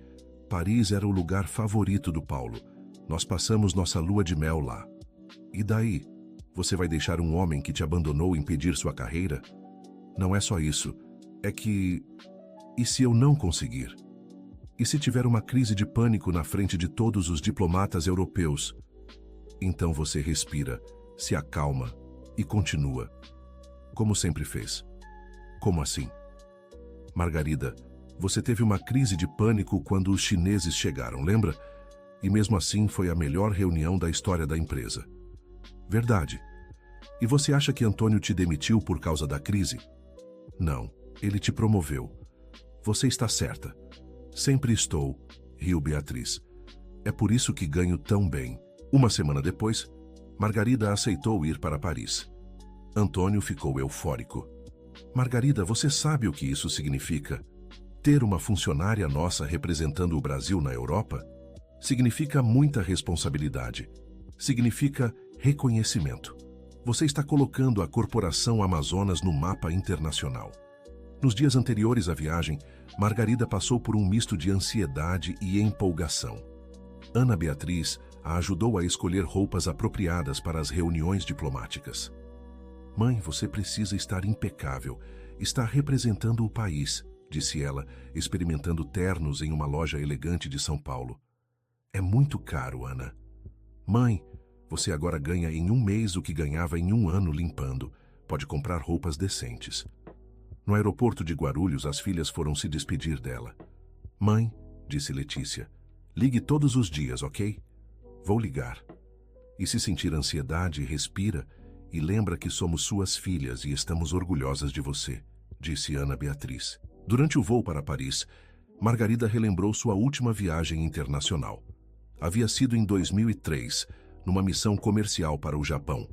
Paris era o lugar favorito do Paulo. Nós passamos nossa lua de mel lá. E daí? Você vai deixar um homem que te abandonou impedir sua carreira? Não é só isso. É que... E se eu não conseguir? E se tiver uma crise de pânico na frente de todos os diplomatas europeus? Então você respira, se acalma e continua. Como sempre fez. Como assim? Margarida, você teve uma crise de pânico quando os chineses chegaram, lembra? E mesmo assim foi a melhor reunião da história da empresa. Verdade. E você acha que Antônio te demitiu por causa da crise? Não, ele te promoveu. Você está certa. Sempre estou, riu Beatriz. É por isso que ganho tão bem. Uma semana depois, Margarida aceitou ir para Paris. Antônio ficou eufórico. Margarida, você sabe o que isso significa? Ter uma funcionária nossa representando o Brasil na Europa? Significa muita responsabilidade. Significa reconhecimento. Você está colocando a Corporação Amazonas no mapa internacional. Nos dias anteriores à viagem, Margarida passou por um misto de ansiedade e empolgação. Ana Beatriz a ajudou a escolher roupas apropriadas para as reuniões diplomáticas. Mãe, você precisa estar impecável. Está representando o país, disse ela, experimentando ternos em uma loja elegante de São Paulo. É muito caro, Ana. Mãe, você agora ganha em um mês o que ganhava em um ano limpando. Pode comprar roupas decentes. No aeroporto de Guarulhos, as filhas foram se despedir dela. Mãe, disse Letícia, ligue todos os dias, ok? Vou ligar. E se sentir ansiedade, respira e lembra que somos suas filhas e estamos orgulhosas de você, disse Ana Beatriz. Durante o voo para Paris, Margarida relembrou sua última viagem internacional. Havia sido em 2003, numa missão comercial para o Japão.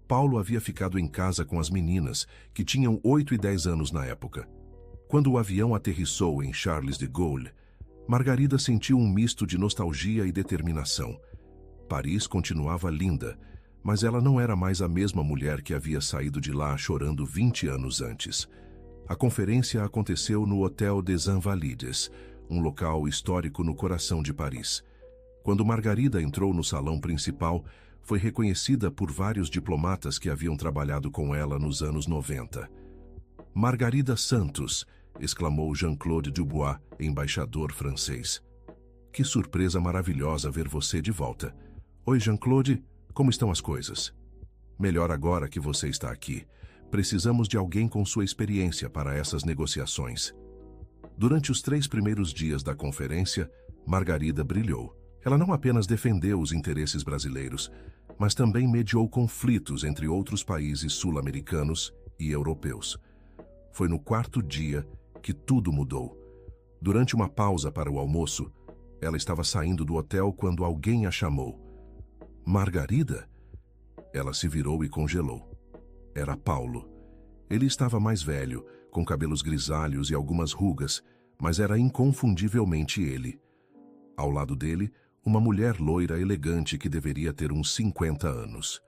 Paulo havia ficado em casa com as meninas, que tinham 8 e 10 anos na época. Quando o avião aterrissou em Charles de Gaulle, Margarida sentiu um misto de nostalgia e determinação. Paris continuava linda, mas ela não era mais a mesma mulher que havia saído de lá chorando 20 anos antes. A conferência aconteceu no Hotel des Invalides, um local histórico no coração de Paris. Quando Margarida entrou no salão principal, foi reconhecida por vários diplomatas que haviam trabalhado com ela nos anos 90. Margarida Santos, exclamou Jean-Claude Dubois, embaixador francês. Que surpresa maravilhosa ver você de volta. Oi, Jean-Claude, como estão as coisas? Melhor agora que você está aqui. Precisamos de alguém com sua experiência para essas negociações. Durante os 3 primeiros dias da conferência, Margarida brilhou. Ela não apenas defendeu os interesses brasileiros, mas também mediou conflitos entre outros países sul-americanos e europeus. Foi no 4º dia que tudo mudou. Durante uma pausa para o almoço, ela estava saindo do hotel quando alguém a chamou. Margarida? Ela se virou e congelou. Era Paulo. Ele estava mais velho, com cabelos grisalhos e algumas rugas, mas era inconfundivelmente ele. Ao lado dele, uma mulher loira elegante que deveria ter uns 50 anos.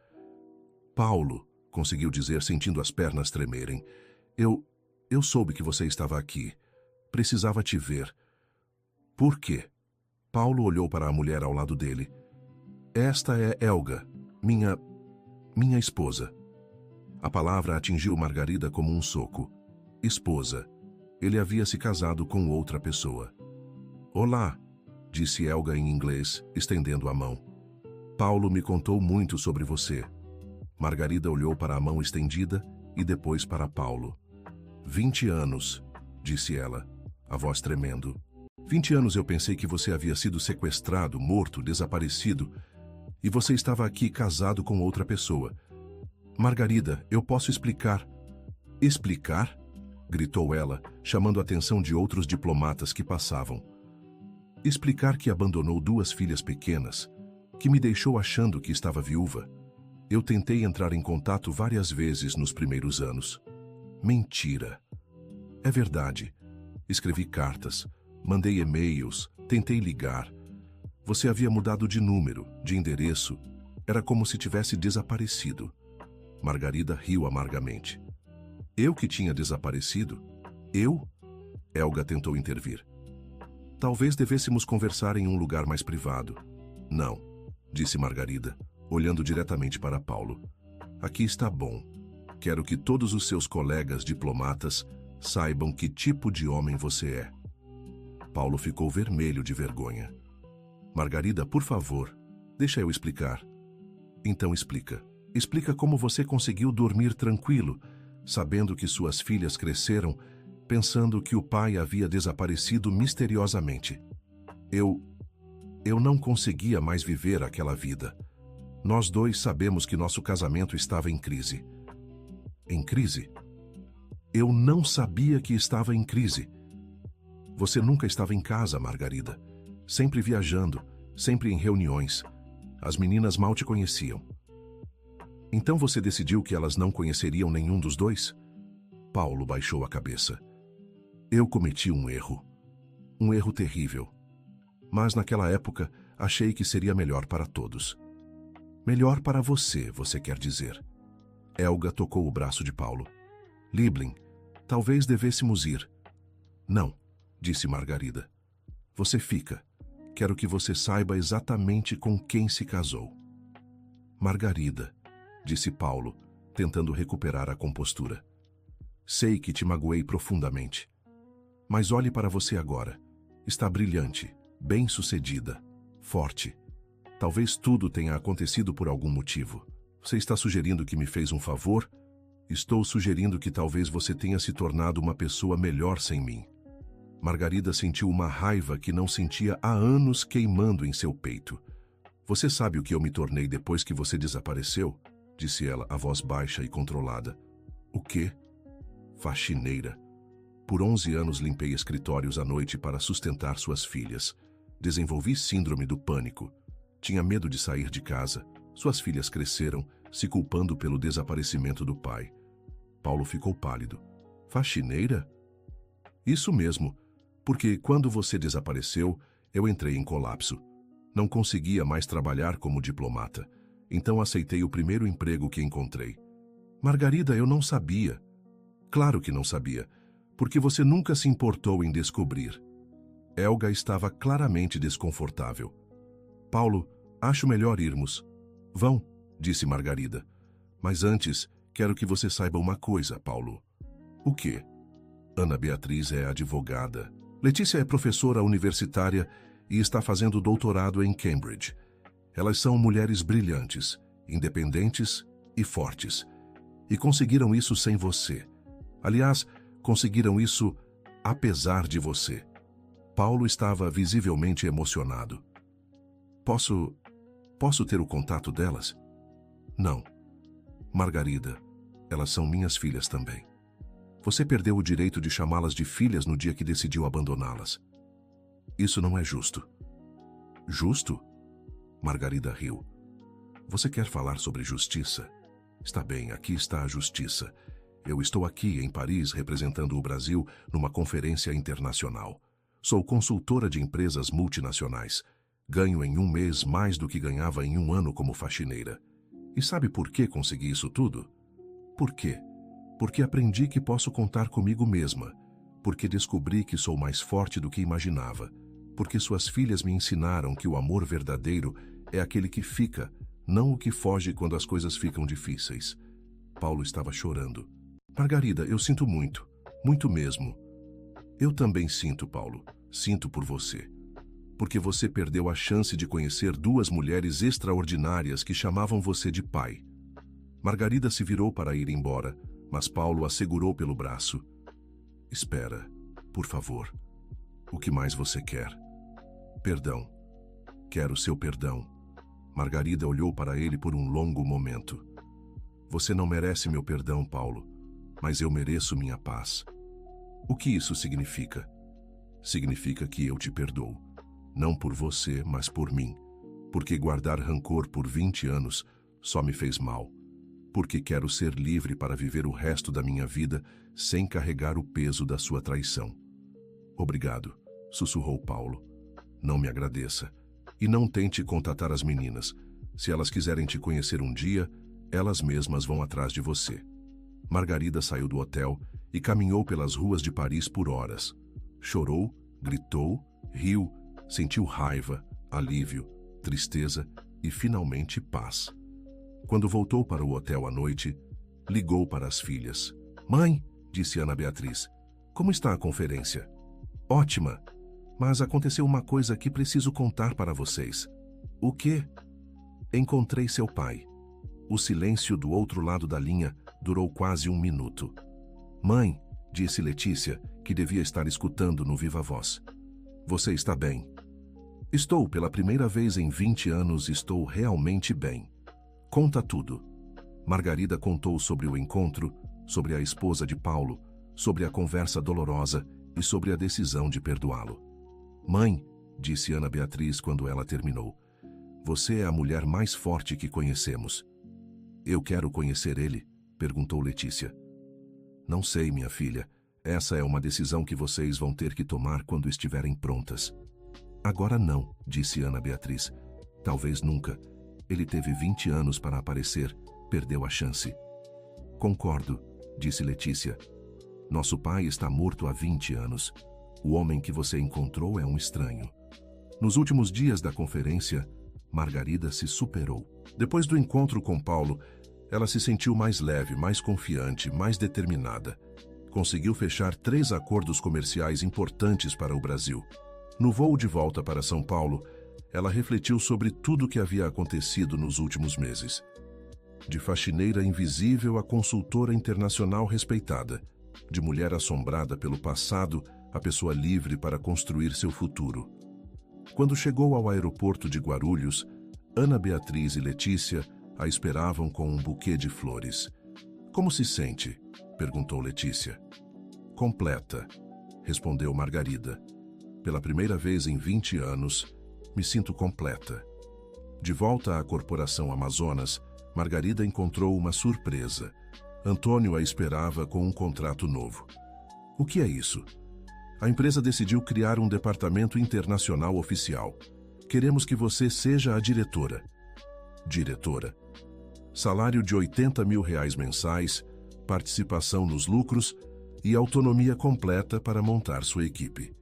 Paulo, conseguiu dizer sentindo as pernas tremerem. Eu soube que você estava aqui. Precisava te ver. Por quê? Paulo olhou para a mulher ao lado dele. Esta é Helga, minha esposa. A palavra atingiu Margarida como um soco. Esposa. Ele havia se casado com outra pessoa. Olá, disse Helga em inglês, estendendo a mão. Paulo me contou muito sobre você. Margarida olhou para a mão estendida e depois para Paulo. 20 anos, disse ela, a voz tremendo. 20 anos eu pensei que você havia sido sequestrado, morto, desaparecido, e você estava aqui casado com outra pessoa. Margarida, eu posso explicar. Explicar? Gritou ela, chamando a atenção de outros diplomatas que passavam. Explicar que abandonou 2 filhas pequenas, que me deixou achando que estava viúva. Eu tentei entrar em contato várias vezes nos primeiros anos. Mentira. É verdade. Escrevi cartas, mandei e-mails, tentei ligar. Você havia mudado de número, de endereço. Era como se tivesse desaparecido. Margarida riu amargamente. Eu que tinha desaparecido? Eu? Helga tentou intervir. Talvez devêssemos conversar em um lugar mais privado. Não, disse Margarida, olhando diretamente para Paulo. Aqui está bom. Quero que todos os seus colegas diplomatas saibam que tipo de homem você é. Paulo ficou vermelho de vergonha. Margarida, por favor, deixa eu explicar. Então explica. Explica como você conseguiu dormir tranquilo, sabendo que suas filhas cresceram, pensando que o pai havia desaparecido misteriosamente. Eu não conseguia mais viver aquela vida. Nós 2 sabemos que nosso casamento estava em crise. Em crise? Eu não sabia que estava em crise. Você nunca estava em casa, Margarida. Sempre viajando, sempre em reuniões. As meninas mal te conheciam. Então você decidiu que elas não conheceriam nenhum dos 2? Paulo baixou a cabeça. Eu cometi um erro. Um erro terrível. Mas naquela época, achei que seria melhor para todos. Melhor para você, você quer dizer. Helga tocou o braço de Paulo. Liebling, talvez devêssemos ir. Não, disse Margarida. Você fica. Quero que você saiba exatamente com quem se casou. Margarida, disse Paulo, tentando recuperar a compostura. Sei que te magoei profundamente. Mas olhe para você agora. Está brilhante, bem-sucedida, forte. Talvez tudo tenha acontecido por algum motivo. Você está sugerindo que me fez um favor? Estou sugerindo que talvez você tenha se tornado uma pessoa melhor sem mim. Margarida sentiu uma raiva que não sentia há anos queimando em seu peito. Você sabe o que eu me tornei depois que você desapareceu? Disse ela, a voz baixa e controlada. O quê? Faxineira. Por 11 anos limpei escritórios à noite para sustentar suas filhas. Desenvolvi síndrome do pânico. Tinha medo de sair de casa. Suas filhas cresceram, se culpando pelo desaparecimento do pai. Paulo ficou pálido. Faxineira? Isso mesmo, porque quando você desapareceu, eu entrei em colapso. Não conseguia mais trabalhar como diplomata. Então aceitei o primeiro emprego que encontrei. Margarida, eu não sabia. Claro que não sabia, porque você nunca se importou em descobrir. Helga estava claramente desconfortável. Paulo, acho melhor irmos. Vão, disse Margarida. Mas antes, quero que você saiba uma coisa, Paulo. O quê? Ana Beatriz é advogada. Letícia é professora universitária e está fazendo doutorado em Cambridge. Elas são mulheres brilhantes, independentes e fortes. E conseguiram isso sem você. Aliás, conseguiram isso apesar de você. Paulo estava visivelmente emocionado. Posso ter o contato delas? Não. Margarida, elas são minhas filhas também. Você perdeu o direito de chamá-las de filhas no dia que decidiu abandoná-las. Isso não é justo. Justo? Margarida riu. Você quer falar sobre justiça? Está bem, aqui está a justiça. Eu estou aqui em Paris representando o Brasil numa conferência internacional. Sou consultora de empresas multinacionais. Ganho em um mês mais do que ganhava em um ano como faxineira. E sabe por que consegui isso tudo? Por quê? Porque aprendi que posso contar comigo mesma. Porque descobri que sou mais forte do que imaginava. Porque suas filhas me ensinaram que o amor verdadeiro é aquele que fica, não o que foge quando as coisas ficam difíceis. Paulo estava chorando. Margarida, eu sinto muito, muito mesmo. Eu também sinto, Paulo. Sinto por você. Porque você perdeu a chance de conhecer 2 mulheres extraordinárias que chamavam você de pai. Margarida se virou para ir embora, mas Paulo a segurou pelo braço. Espera, por favor. O que mais você quer? Perdão. Quero seu perdão. Margarida olhou para ele por um longo momento. Você não merece meu perdão, Paulo, mas eu mereço minha paz. O que isso significa? Significa que eu te perdoo. Não por você, mas por mim. Porque guardar rancor por 20 anos só me fez mal. Porque quero ser livre para viver o resto da minha vida sem carregar o peso da sua traição. Obrigado, sussurrou Paulo. Não me agradeça. E não tente contatar as meninas. Se elas quiserem te conhecer um dia, elas mesmas vão atrás de você. Margarida saiu do hotel e caminhou pelas ruas de Paris por horas. Chorou, gritou, riu, sentiu raiva, alívio, tristeza e, finalmente, paz. Quando voltou para o hotel à noite, ligou para as filhas. Mãe, disse Ana Beatriz, como está a conferência? Ótima, mas aconteceu uma coisa que preciso contar para vocês. O quê? Encontrei seu pai. O silêncio do outro lado da linha durou quase 1 minuto. Mãe, disse Letícia, que devia estar escutando no viva voz. Você está bem? Estou, pela primeira vez em 20 anos, estou realmente bem. Conta tudo. Margarida contou sobre o encontro, sobre a esposa de Paulo, sobre a conversa dolorosa e sobre a decisão de perdoá-lo. Mãe, disse Ana Beatriz quando ela terminou, você é a mulher mais forte que conhecemos. Eu quero conhecer ele? Perguntou Letícia. Não sei, minha filha. Essa é uma decisão que vocês vão ter que tomar quando estiverem prontas. Agora não, disse Ana Beatriz. Talvez nunca. Ele teve 20 anos para aparecer, perdeu a chance. Concordo, disse Letícia. Nosso pai está morto há 20 anos. O homem que você encontrou é um estranho. Nos últimos dias da conferência, Margarida se superou. Depois do encontro com Paulo, ela se sentiu mais leve, mais confiante, mais determinada. Conseguiu fechar 3 acordos comerciais importantes para o Brasil. No voo de volta para São Paulo, ela refletiu sobre tudo o que havia acontecido nos últimos meses. De faxineira invisível a consultora internacional respeitada, de mulher assombrada pelo passado a pessoa livre para construir seu futuro. Quando chegou ao aeroporto de Guarulhos, Ana Beatriz e Letícia a esperavam com um buquê de flores. Como se sente? Perguntou Letícia. Completa, respondeu Margarida. Pela primeira vez em 20 anos, me sinto completa. De volta à Corporação Amazonas, Margarida encontrou uma surpresa. Antônio a esperava com um contrato novo. O que é isso? A empresa decidiu criar um departamento internacional oficial. Queremos que você seja a diretora. Diretora. Salário de R$80 mil mensais, participação nos lucros e autonomia completa para montar sua equipe.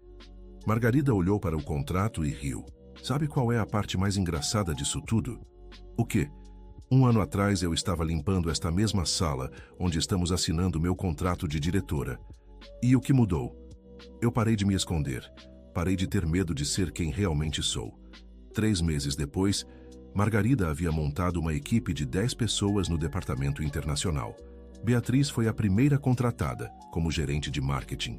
Margarida olhou para o contrato e riu. Sabe qual é a parte mais engraçada disso tudo? O quê? 1 ano atrás eu estava limpando esta mesma sala onde estamos assinando meu contrato de diretora. E o que mudou? Eu parei de me esconder. Parei de ter medo de ser quem realmente sou. 3 meses depois, Margarida havia montado uma equipe de 10 pessoas no departamento internacional. Beatriz foi a primeira contratada, como gerente de marketing.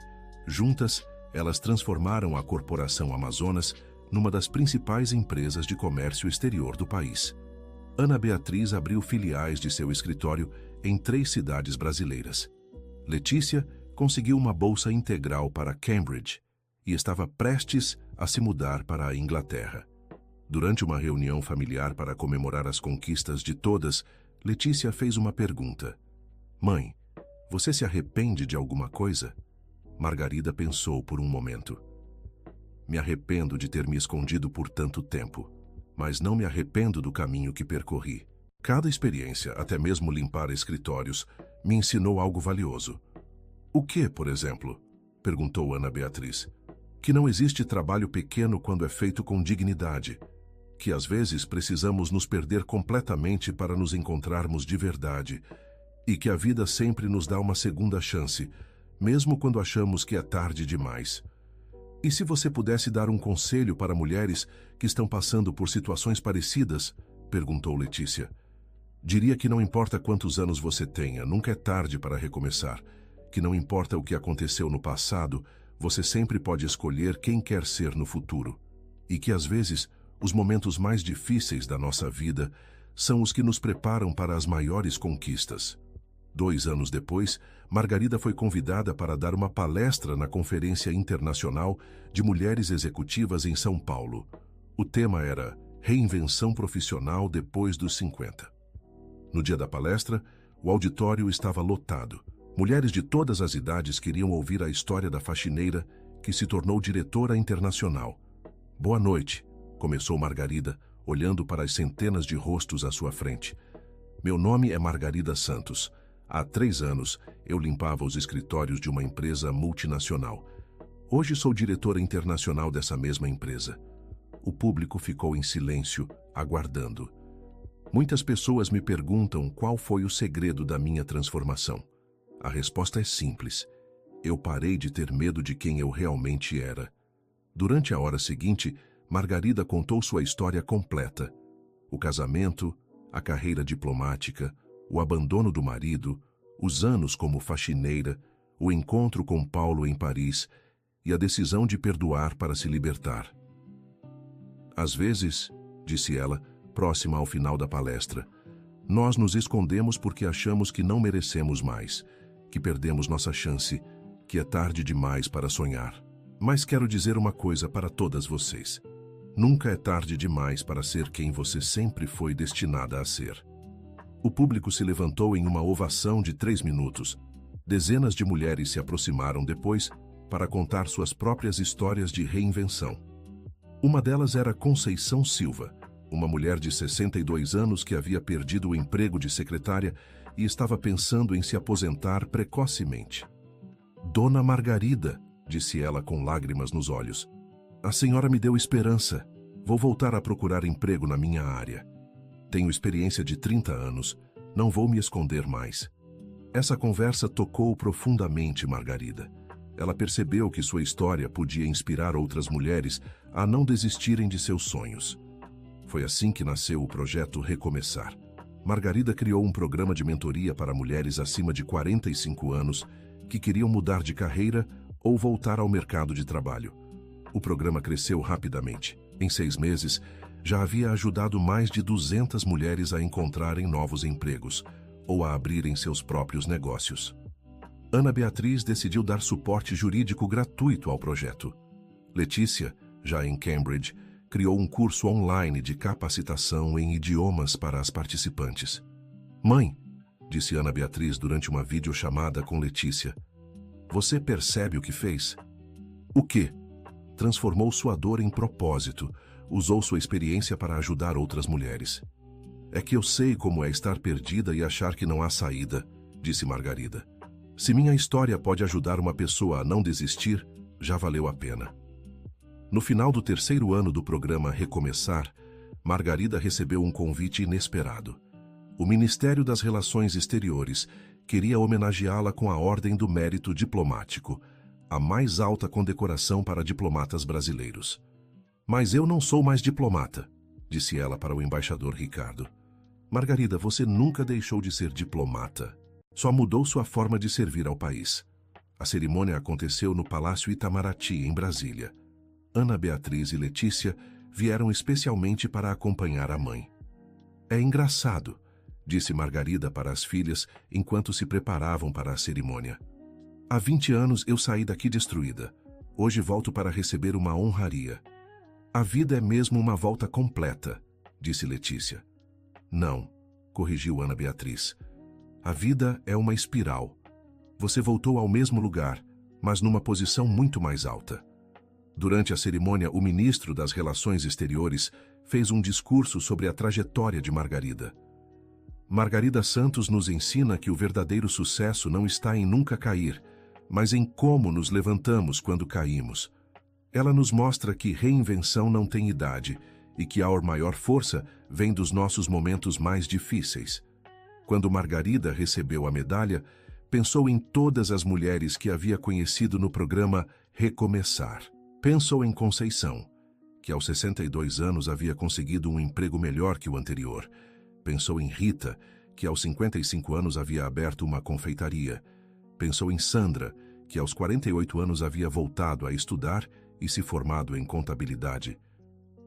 Juntas, elas transformaram a Corporação Amazonas numa das principais empresas de comércio exterior do país. Ana Beatriz abriu filiais de seu escritório em 3 cidades brasileiras. Letícia conseguiu uma bolsa integral para Cambridge e estava prestes a se mudar para a Inglaterra. Durante uma reunião familiar para comemorar as conquistas de todas, Letícia fez uma pergunta. Mãe, você se arrepende de alguma coisa? Margarida pensou por um momento. Me arrependo de ter me escondido por tanto tempo, mas não me arrependo do caminho que percorri. Cada experiência, até mesmo limpar escritórios, me ensinou algo valioso. O que, por exemplo? Perguntou Ana Beatriz. Que não existe trabalho pequeno quando é feito com dignidade. Que às vezes precisamos nos perder completamente para nos encontrarmos de verdade. E que a vida sempre nos dá uma segunda chance, mesmo quando achamos que é tarde demais. E se você pudesse dar um conselho para mulheres que estão passando por situações parecidas? Perguntou Letícia. Diria que não importa quantos anos você tenha, nunca é tarde para recomeçar. Que não importa o que aconteceu no passado, você sempre pode escolher quem quer ser no futuro. E que às vezes, os momentos mais difíceis da nossa vida são os que nos preparam para as maiores conquistas. 2 anos depois, Margarida foi convidada para dar uma palestra na Conferência Internacional de Mulheres Executivas em São Paulo. O tema era Reinvenção Profissional depois dos 50. No dia da palestra, o auditório estava lotado. Mulheres de todas as idades queriam ouvir a história da faxineira que se tornou diretora internacional. Boa noite, começou Margarida, olhando para as centenas de rostos à sua frente. Meu nome é Margarida Santos. Há 3 anos, eu limpava os escritórios de uma empresa multinacional. Hoje sou diretora internacional dessa mesma empresa. O público ficou em silêncio, aguardando. Muitas pessoas me perguntam qual foi o segredo da minha transformação. A resposta é simples. Eu parei de ter medo de quem eu realmente era. Durante a hora seguinte, Margarida contou sua história completa. O casamento, a carreira diplomática, o abandono do marido, os anos como faxineira, o encontro com Paulo em Paris e a decisão de perdoar para se libertar. Às vezes, disse ela, próxima ao final da palestra, nós nos escondemos porque achamos que não merecemos mais, que perdemos nossa chance, que é tarde demais para sonhar. Mas quero dizer uma coisa para todas vocês. Nunca é tarde demais para ser quem você sempre foi destinada a ser. O público se levantou em uma ovação de 3 minutos. Dezenas de mulheres se aproximaram depois para contar suas próprias histórias de reinvenção. Uma delas era Conceição Silva, uma mulher de 62 anos que havia perdido o emprego de secretária e estava pensando em se aposentar precocemente. Dona Margarida, disse ela com lágrimas nos olhos, a senhora me deu esperança. Vou voltar a procurar emprego na minha área. Tenho experiência de 30 anos, não vou me esconder mais. Essa conversa tocou profundamente Margarida. Ela percebeu que sua história podia inspirar outras mulheres a não desistirem de seus sonhos. Foi assim que nasceu o projeto Recomeçar. Margarida criou um programa de mentoria para mulheres acima de 45 anos que queriam mudar de carreira ou voltar ao mercado de trabalho. O programa cresceu rapidamente. Em 6 meses, já havia ajudado mais de 200 mulheres a encontrarem novos empregos ou a abrirem seus próprios negócios. Ana Beatriz decidiu dar suporte jurídico gratuito ao projeto. Letícia, já em Cambridge, criou um curso online de capacitação em idiomas para as participantes. Mãe, disse Ana Beatriz durante uma videochamada com Letícia, você percebe o que fez? O quê? Transformou sua dor em propósito, usou sua experiência para ajudar outras mulheres. É que eu sei como é estar perdida e achar que não há saída, disse Margarida. Se minha história pode ajudar uma pessoa a não desistir, já valeu a pena. No final do 3º ano do programa Recomeçar, Margarida recebeu um convite inesperado. O Ministério das Relações Exteriores queria homenageá-la com a Ordem do Mérito Diplomático, a mais alta condecoração para diplomatas brasileiros. Mas eu não sou mais diplomata, disse ela para o embaixador Ricardo. Margarida, você nunca deixou de ser diplomata. Só mudou sua forma de servir ao país. A cerimônia aconteceu no Palácio Itamaraty, em Brasília. Ana Beatriz e Letícia vieram especialmente para acompanhar a mãe. É engraçado, disse Margarida para as filhas enquanto se preparavam para a cerimônia. Há 20 anos eu saí daqui destruída. Hoje volto para receber uma honraria. A vida é mesmo uma volta completa, disse Letícia. Não, corrigiu Ana Beatriz. A vida é uma espiral. Você voltou ao mesmo lugar, mas numa posição muito mais alta. Durante a cerimônia, o ministro das Relações Exteriores fez um discurso sobre a trajetória de Margarida. Margarida Santos nos ensina que o verdadeiro sucesso não está em nunca cair, mas em como nos levantamos quando caímos. Ela nos mostra que reinvenção não tem idade e que a maior força vem dos nossos momentos mais difíceis. Quando Margarida recebeu a medalha, pensou em todas as mulheres que havia conhecido no programa Recomeçar. Pensou em Conceição, que aos 62 anos havia conseguido um emprego melhor que o anterior. Pensou em Rita, que aos 55 anos havia aberto uma confeitaria. Pensou em Sandra, que aos 48 anos havia voltado a estudar e se formado em contabilidade.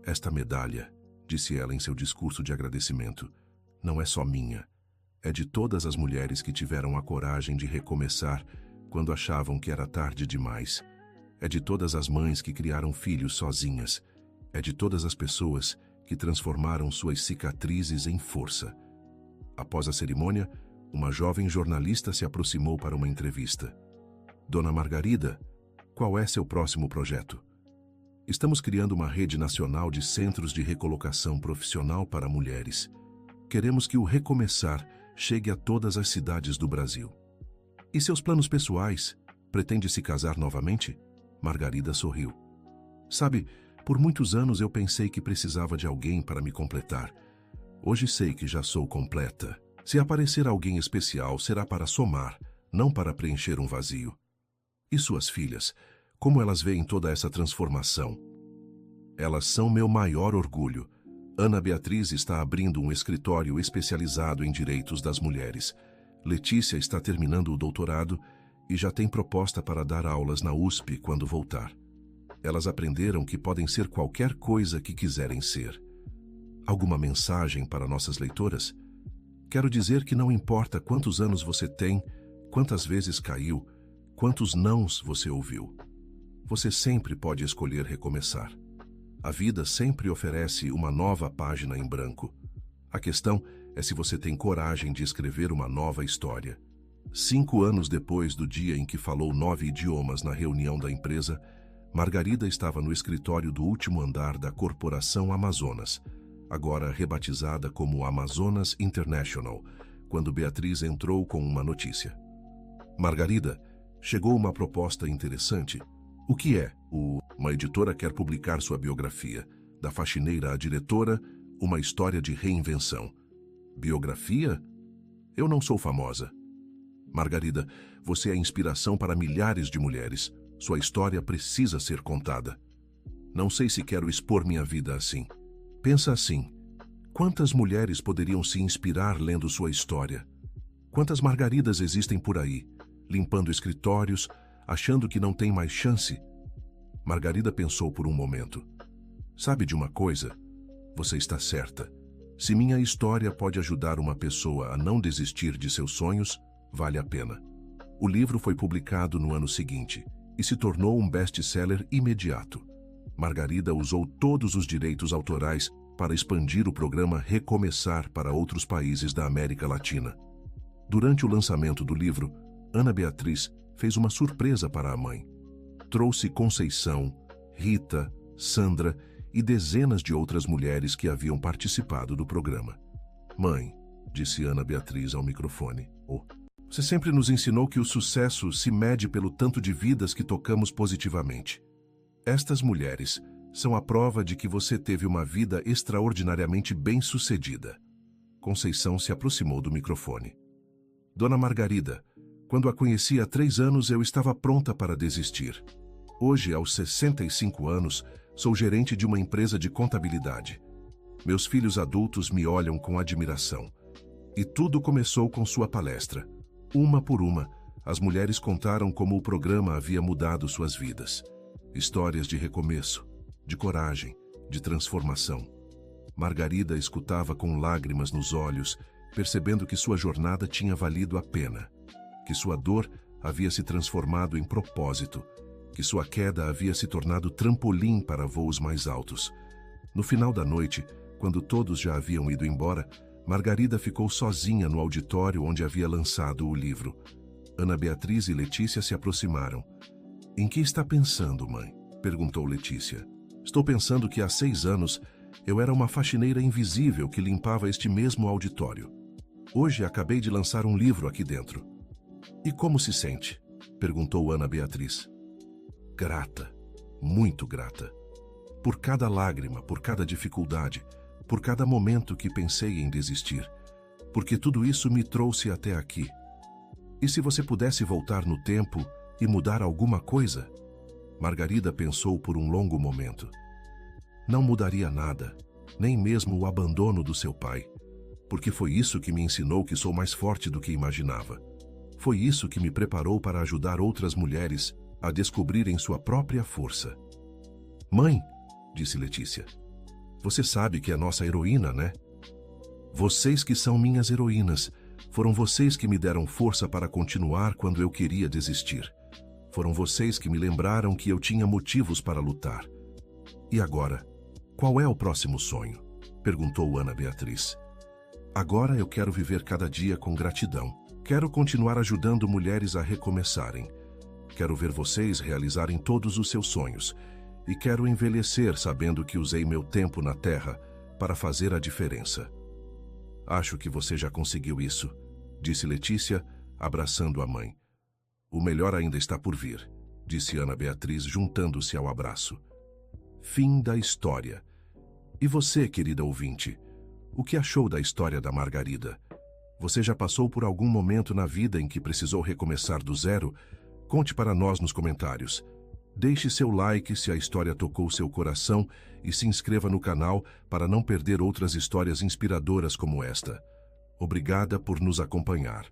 Esta medalha, disse ela em seu discurso de agradecimento, não é só minha. É de todas as mulheres que tiveram a coragem de recomeçar quando achavam que era tarde demais. É de todas as mães que criaram filhos sozinhas. É de todas as pessoas que transformaram suas cicatrizes em força. Após a cerimônia, uma jovem jornalista se aproximou para uma entrevista. Dona Margarida, qual é seu próximo projeto? Estamos criando uma rede nacional de centros de recolocação profissional para mulheres. Queremos que o recomeçar chegue a todas as cidades do Brasil. E seus planos pessoais? Pretende se casar novamente? Margarida sorriu. Sabe, por muitos anos eu pensei que precisava de alguém para me completar. Hoje sei que já sou completa. Se aparecer alguém especial, será para somar, não para preencher um vazio. E suas filhas? Como elas veem toda essa transformação? Elas são meu maior orgulho. Ana Beatriz está abrindo um escritório especializado em direitos das mulheres. Letícia está terminando o doutorado e já tem proposta para dar aulas na USP quando voltar. Elas aprenderam que podem ser qualquer coisa que quiserem ser. Alguma mensagem para nossas leitoras? Quero dizer que não importa quantos anos você tem, quantas vezes caiu, quantos nãos você ouviu. Você sempre pode escolher recomeçar. A vida sempre oferece uma nova página em branco. A questão é se você tem coragem de escrever uma nova história. 5 anos depois do dia em que falou 9 idiomas na reunião da empresa, Margarida estava no escritório do último andar da Corporação Amazonas, agora rebatizada como Amazonas International, quando Beatriz entrou com uma notícia. Margarida, chegou uma proposta interessante. O que é? Uma editora quer publicar sua biografia. Da faxineira à diretora, uma história de reinvenção. Biografia? Eu não sou famosa. Margarida, você é inspiração para milhares de mulheres. Sua história precisa ser contada. Não sei se quero expor minha vida assim. Pensa assim. Quantas mulheres poderiam se inspirar lendo sua história? Quantas Margaridas existem por aí, limpando escritórios, achando que não tem mais chance? Margarida pensou por um momento. Sabe de uma coisa? Você está certa. Se minha história pode ajudar uma pessoa a não desistir de seus sonhos, vale a pena. O livro foi publicado no ano seguinte e se tornou um best-seller imediato. Margarida usou todos os direitos autorais para expandir o programa Recomeçar para outros países da América Latina. Durante o lançamento do livro, Ana Beatriz fez uma surpresa para a mãe. Trouxe Conceição, Rita, Sandra e dezenas de outras mulheres que haviam participado do programa. Mãe, disse Ana Beatriz ao microfone, você sempre nos ensinou que o sucesso se mede pelo tanto de vidas que tocamos positivamente. Estas mulheres são a prova de que você teve uma vida extraordinariamente bem-sucedida. Conceição se aproximou do microfone. Dona Margarida, quando a conheci há 3 anos, eu estava pronta para desistir. Hoje, aos 65 anos, sou gerente de uma empresa de contabilidade. Meus filhos adultos me olham com admiração. E tudo começou com sua palestra. Uma por uma, as mulheres contaram como o programa havia mudado suas vidas. Histórias de recomeço, de coragem, de transformação. Margarida escutava com lágrimas nos olhos, percebendo que sua jornada tinha valido a pena, que sua dor havia se transformado em propósito, que sua queda havia se tornado trampolim para voos mais altos. No final da noite, quando todos já haviam ido embora, Margarida ficou sozinha no auditório onde havia lançado o livro. Ana Beatriz e Letícia se aproximaram. Em que está pensando, mãe? Perguntou Letícia. Estou pensando que há 6 anos eu era uma faxineira invisível que limpava este mesmo auditório. Hoje acabei de lançar um livro aqui dentro. E como se sente? Perguntou Ana Beatriz. Grata, muito grata. Por cada lágrima, por cada dificuldade, por cada momento que pensei em desistir, porque tudo isso me trouxe até aqui. E se você pudesse voltar no tempo e mudar alguma coisa? Margarida pensou por um longo momento. Não mudaria nada, nem mesmo o abandono do seu pai. porque foi isso que me ensinou que sou mais forte do que imaginava. Foi isso que me preparou para ajudar outras mulheres a descobrirem sua própria força. Mãe, disse Letícia, você sabe que é nossa heroína, né? Vocês que são minhas heroínas, foram vocês que me deram força para continuar quando eu queria desistir. Foram vocês que me lembraram que eu tinha motivos para lutar. E agora, qual é o próximo sonho? Perguntou Ana Beatriz. Agora eu quero viver cada dia com gratidão. Quero continuar ajudando mulheres a recomeçarem. Quero ver vocês realizarem todos os seus sonhos. E quero envelhecer sabendo que usei meu tempo na Terra para fazer a diferença. Acho que você já conseguiu isso, disse Letícia, abraçando a mãe. O melhor ainda está por vir, disse Ana Beatriz, juntando-se ao abraço. Fim da história. E você, querida ouvinte, o que achou da história da Margarida? Você já passou por algum momento na vida em que precisou recomeçar do zero? Conte para nós nos comentários. Deixe seu like se a história tocou seu coração e se inscreva no canal para não perder outras histórias inspiradoras como esta. Obrigada por nos acompanhar.